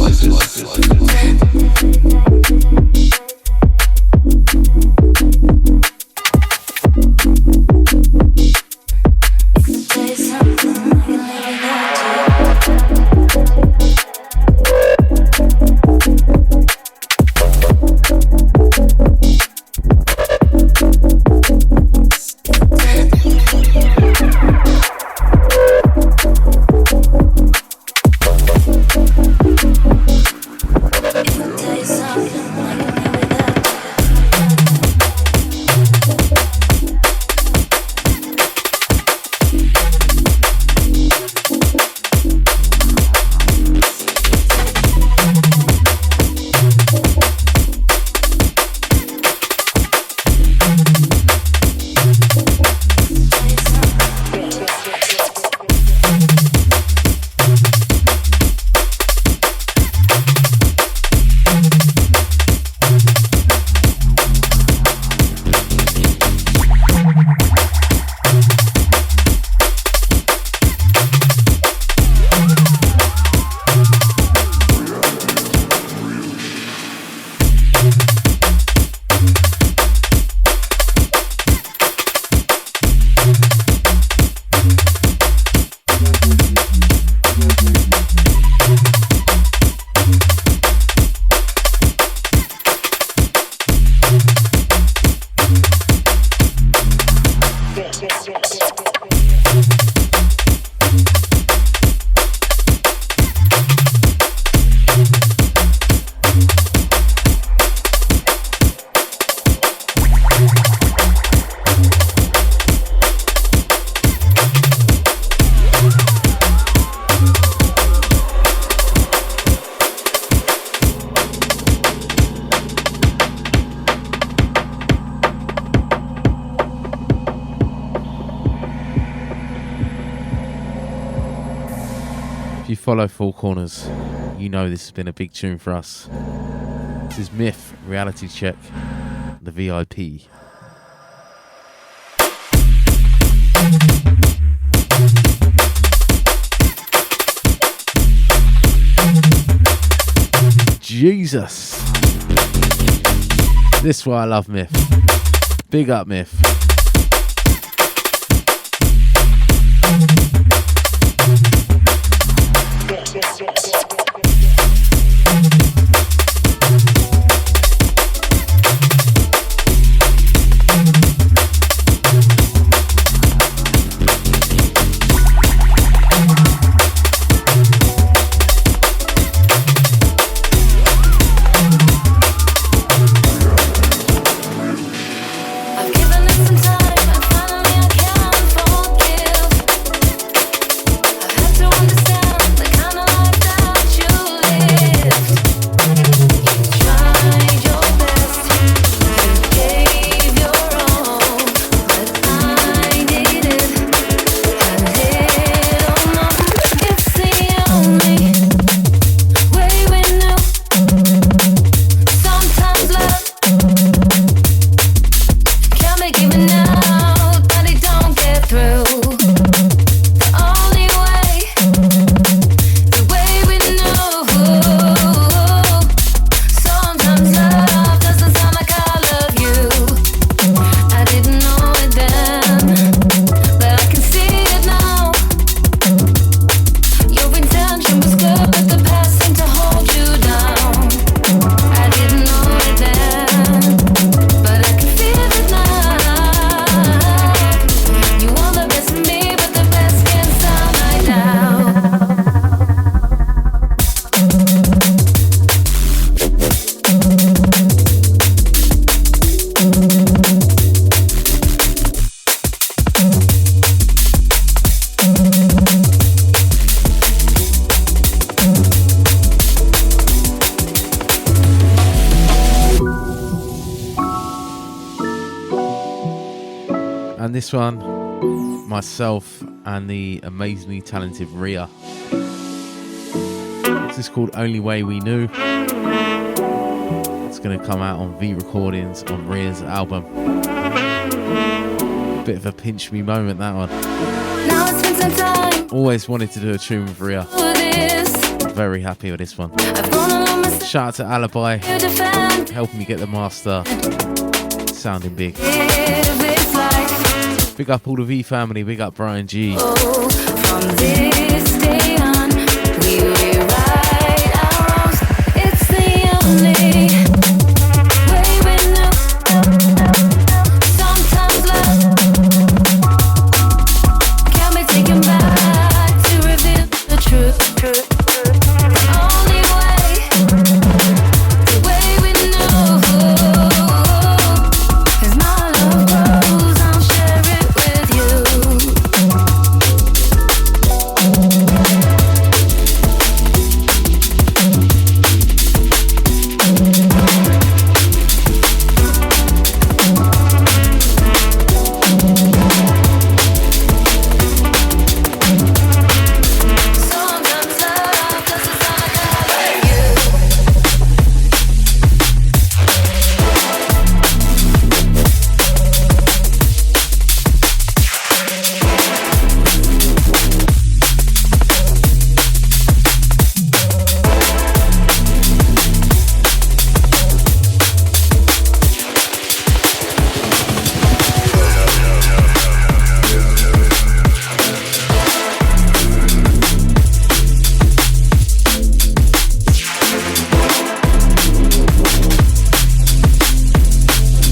B: Follow Four Corners, you know this has been a big tune for us. This is Myth, Reality Check, the VIP. Jesus, this is why I love Myth. Big up Myth.
L: I've given it some
B: And this one, myself and the amazingly talented Rhea. This is called Only Way We Knew. It's going to come out on V Recordings on Rhea's album. Bit of a pinch me moment, that one.
L: Now it's been some time.
B: Always wanted to do a tune with Rhea. Very happy with this one. Shout out to Alibi, helping me get the master sounding big. Big up all the V family, big up Brian G.
L: From this day on, we rewrite our wrongs. It's the only way we know. Sometimes love can be taken back to reveal the truth. Only way, the way we know, is my love grows. I'll share it with you.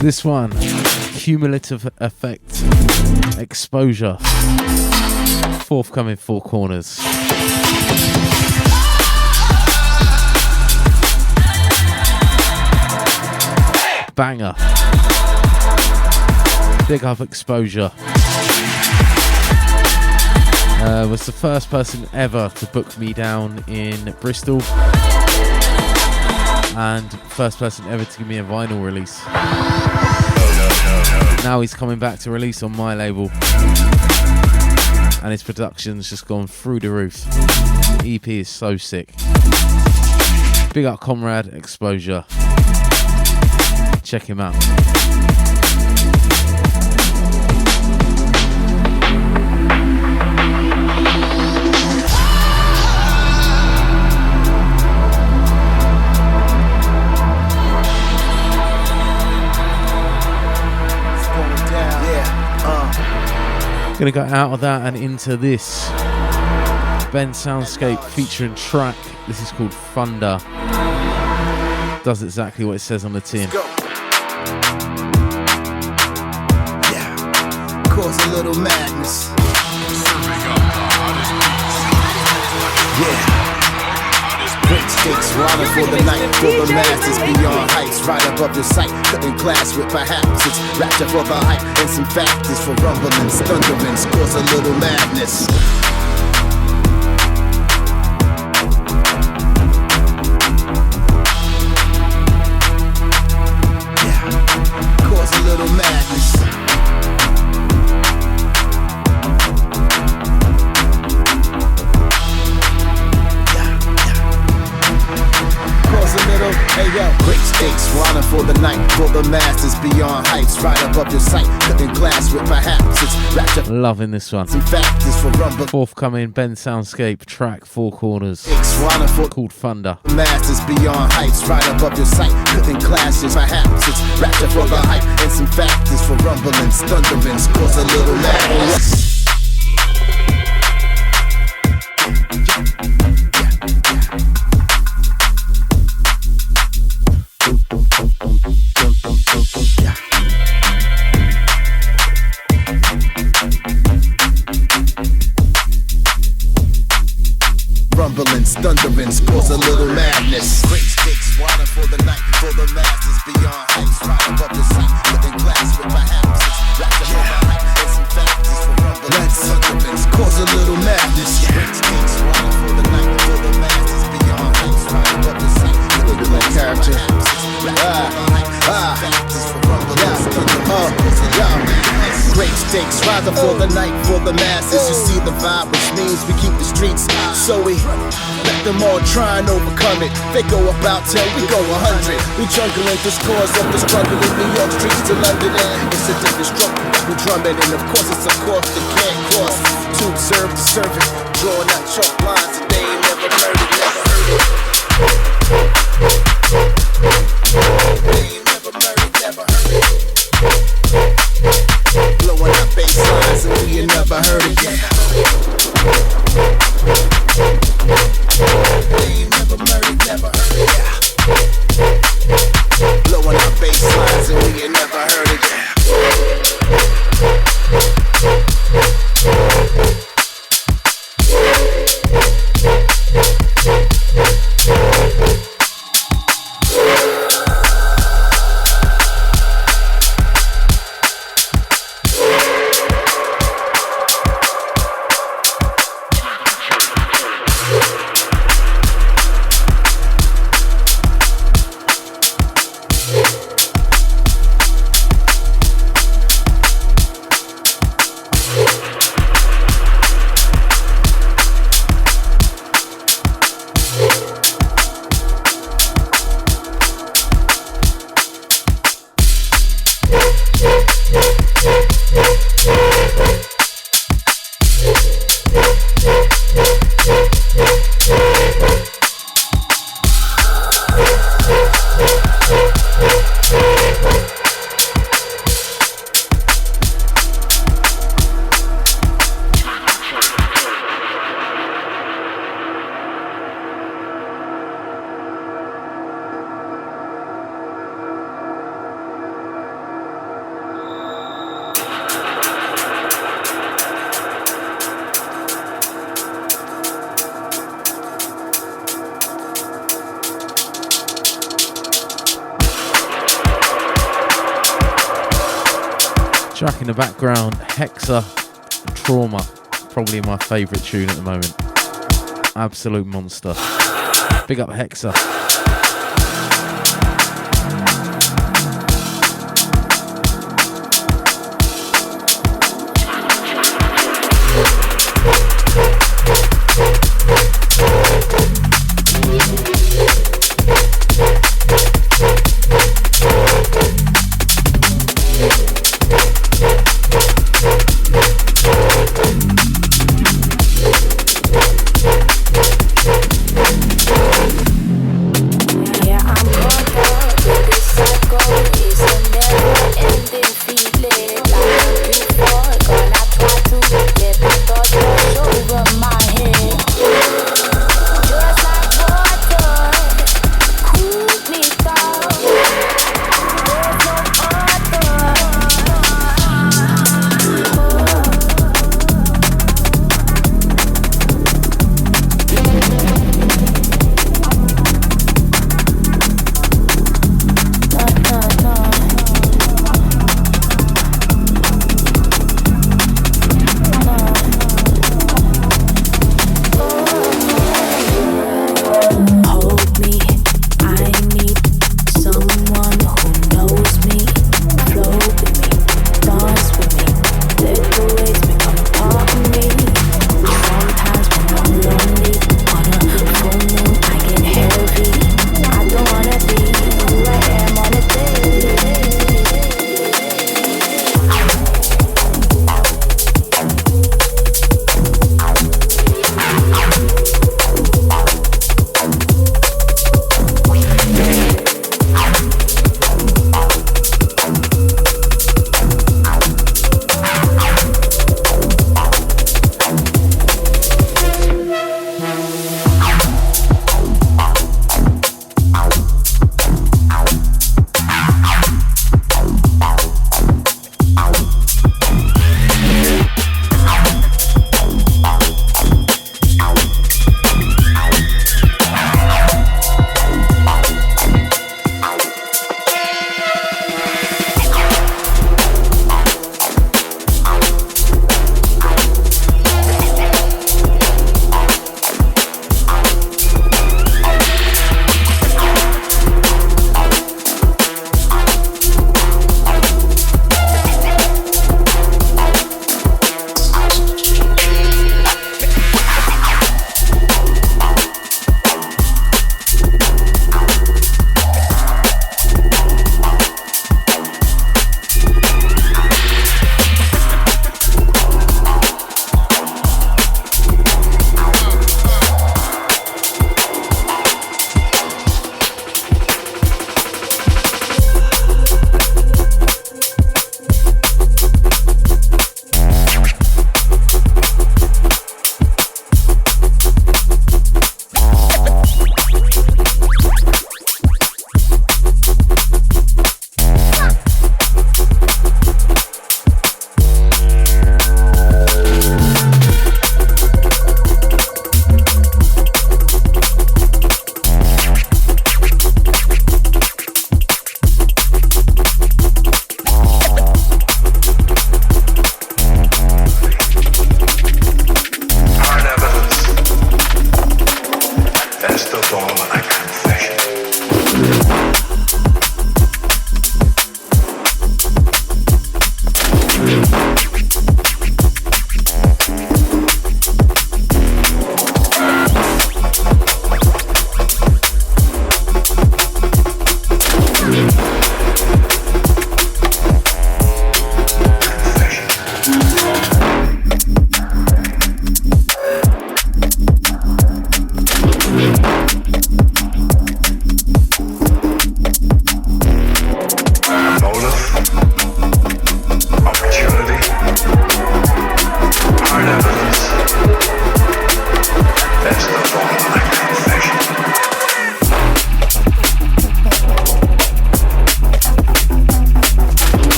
B: This one, Cumulative Effect, Exposure, forthcoming Four Corners. Banger. Big up Exposure. Was the first person ever to book me down in Bristol. And first person ever to give me a vinyl release. Now he's coming back to release on my label. And his production's just gone through the roof. The EP is so sick. Big up Comrade Exposure. Check him out. Gonna go out of that and into this. Ben Soundscape featuring track. This is called Thunder. Does exactly what it says on the tin.
M: Yeah, cause a little madness. Yeah. Great stakes, running for the night, for the masses beyond heights, right above your sight. Cutting glass with perhaps it's rapture for the hype and some factors for rumblings, thunderings, cause a little madness. Yeah, cause a little madness. Hey yo, great stakes, running for the night, for the masters beyond heights, right above your sight, cutting glass with perhaps it's rapture.
B: Loving this one.
M: Some factors for rumble.
B: Forthcoming Ben Soundscape track, Four Corners, called Thunder.
M: Masters beyond heights, right above your sight, cutting clashes, perhaps it's rapture for the hype, and some factors for rumblings, thunderings, cause a little madness. Rumblings, thunderings, cause a little madness. Great stakes, water for the night, for the masses beyond heights, right above the sight, cutting glass with perhaps it's rapture for the hype, and some factors for rumblings, thunderings, cause a little madness. Great stakes, water for the night, for the masses beyond heights, right above the sight, cutting glass with perhaps it's rapture for the hype, and some factors for rumblings, thunderings, cause a little madness. Great stakes, rather for the night, for the masses. You see the vibe, which means we keep the streets. So we let them all try and overcome it. They go about 10, we go 100. We juggling this cause of the struggle in New York streets to London, and it's a different struggle. We drumming, and of course it's a course that can't cross. To observe the service, drawing out chalk lines that they ain't never heard it, never heard it. They ain't never heard it, never heard it. Blowing up bass lines and we ain't never heard it yet. They ain't never heard it, never heard it yet. Blowing up bass lines and we ain't never heard it yet.
B: Track in the background, Hexa, Trauma, probably my favourite tune at the moment. Absolute monster. Big up Hexa.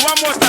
G: one more time.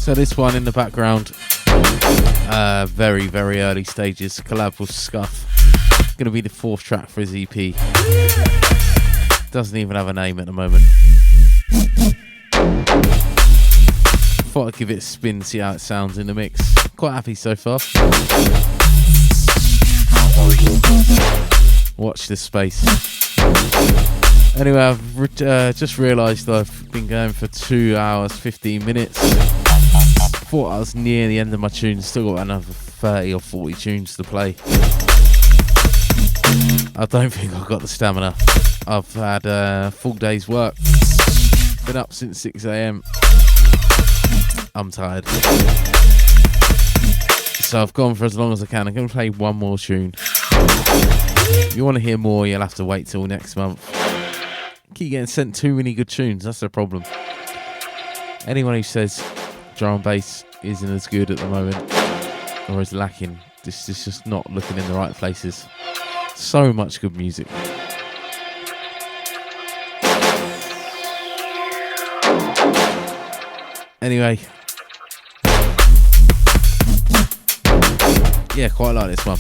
B: So this one in the background, very, very early stages, collab with Scuff. Gonna be the 4th track for his EP. Doesn't even have a name at the moment. Thought I'd give it a spin, see how it sounds in the mix. Quite happy so far. Watch this space. Anyway, I've just realised I've been going for 2 hours, 15 minutes. Thought I was near the end of my tunes, still got another 30 or 40 tunes to play. I don't think I've got the stamina. I've had a full day's work. Been up since 6 a.m. I'm tired. So I've gone for as long as I can. I'm going to play one more tune. If you want to hear more, you'll have to wait till next month. Keep getting sent too many good tunes, that's the problem. Anyone who says drum and bass isn't as good at the moment or is lacking, this is just not looking in the right places. So much good music. Anyway, yeah, quite like this one.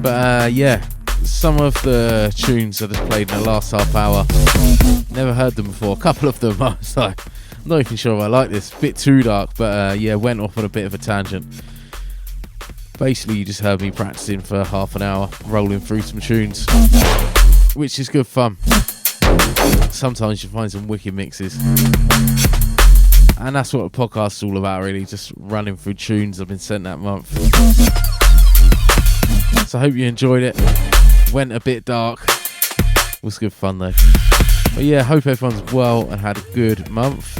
B: But yeah, some of the tunes I just played in the last half hour, never heard them before. A couple of them, I was like, I'm not even sure if I like this. Bit too dark, but yeah, went off on a bit of a tangent. Basically, you just heard me practicing for half an hour, rolling through some tunes, which is good fun. Sometimes you find some wicked mixes. And that's what a podcast is all about, really, just running through tunes I've been sent that month. So I hope you enjoyed it. Went a bit dark. It was good fun, though. But yeah, hope everyone's well and had a good month.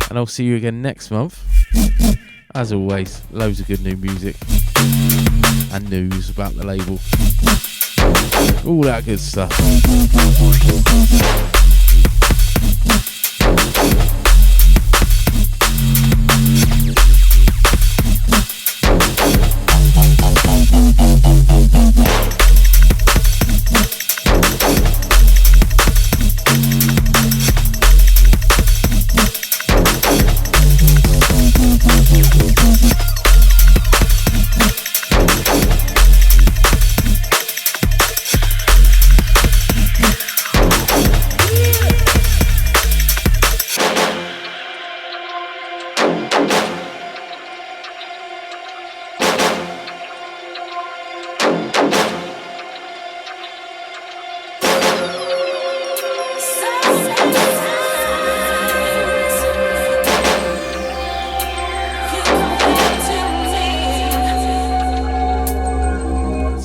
B: And I'll see you again next month. As always, loads of good new music and news about the label. All that good stuff.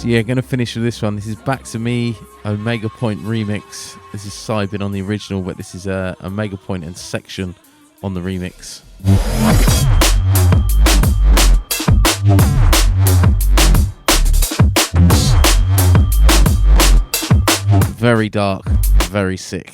B: Yeah, gonna finish with this one. This is Back to Me, Omega Point remix. This is Cybin on the original, but this is Omega Point and Section on the remix. Very dark, very sick.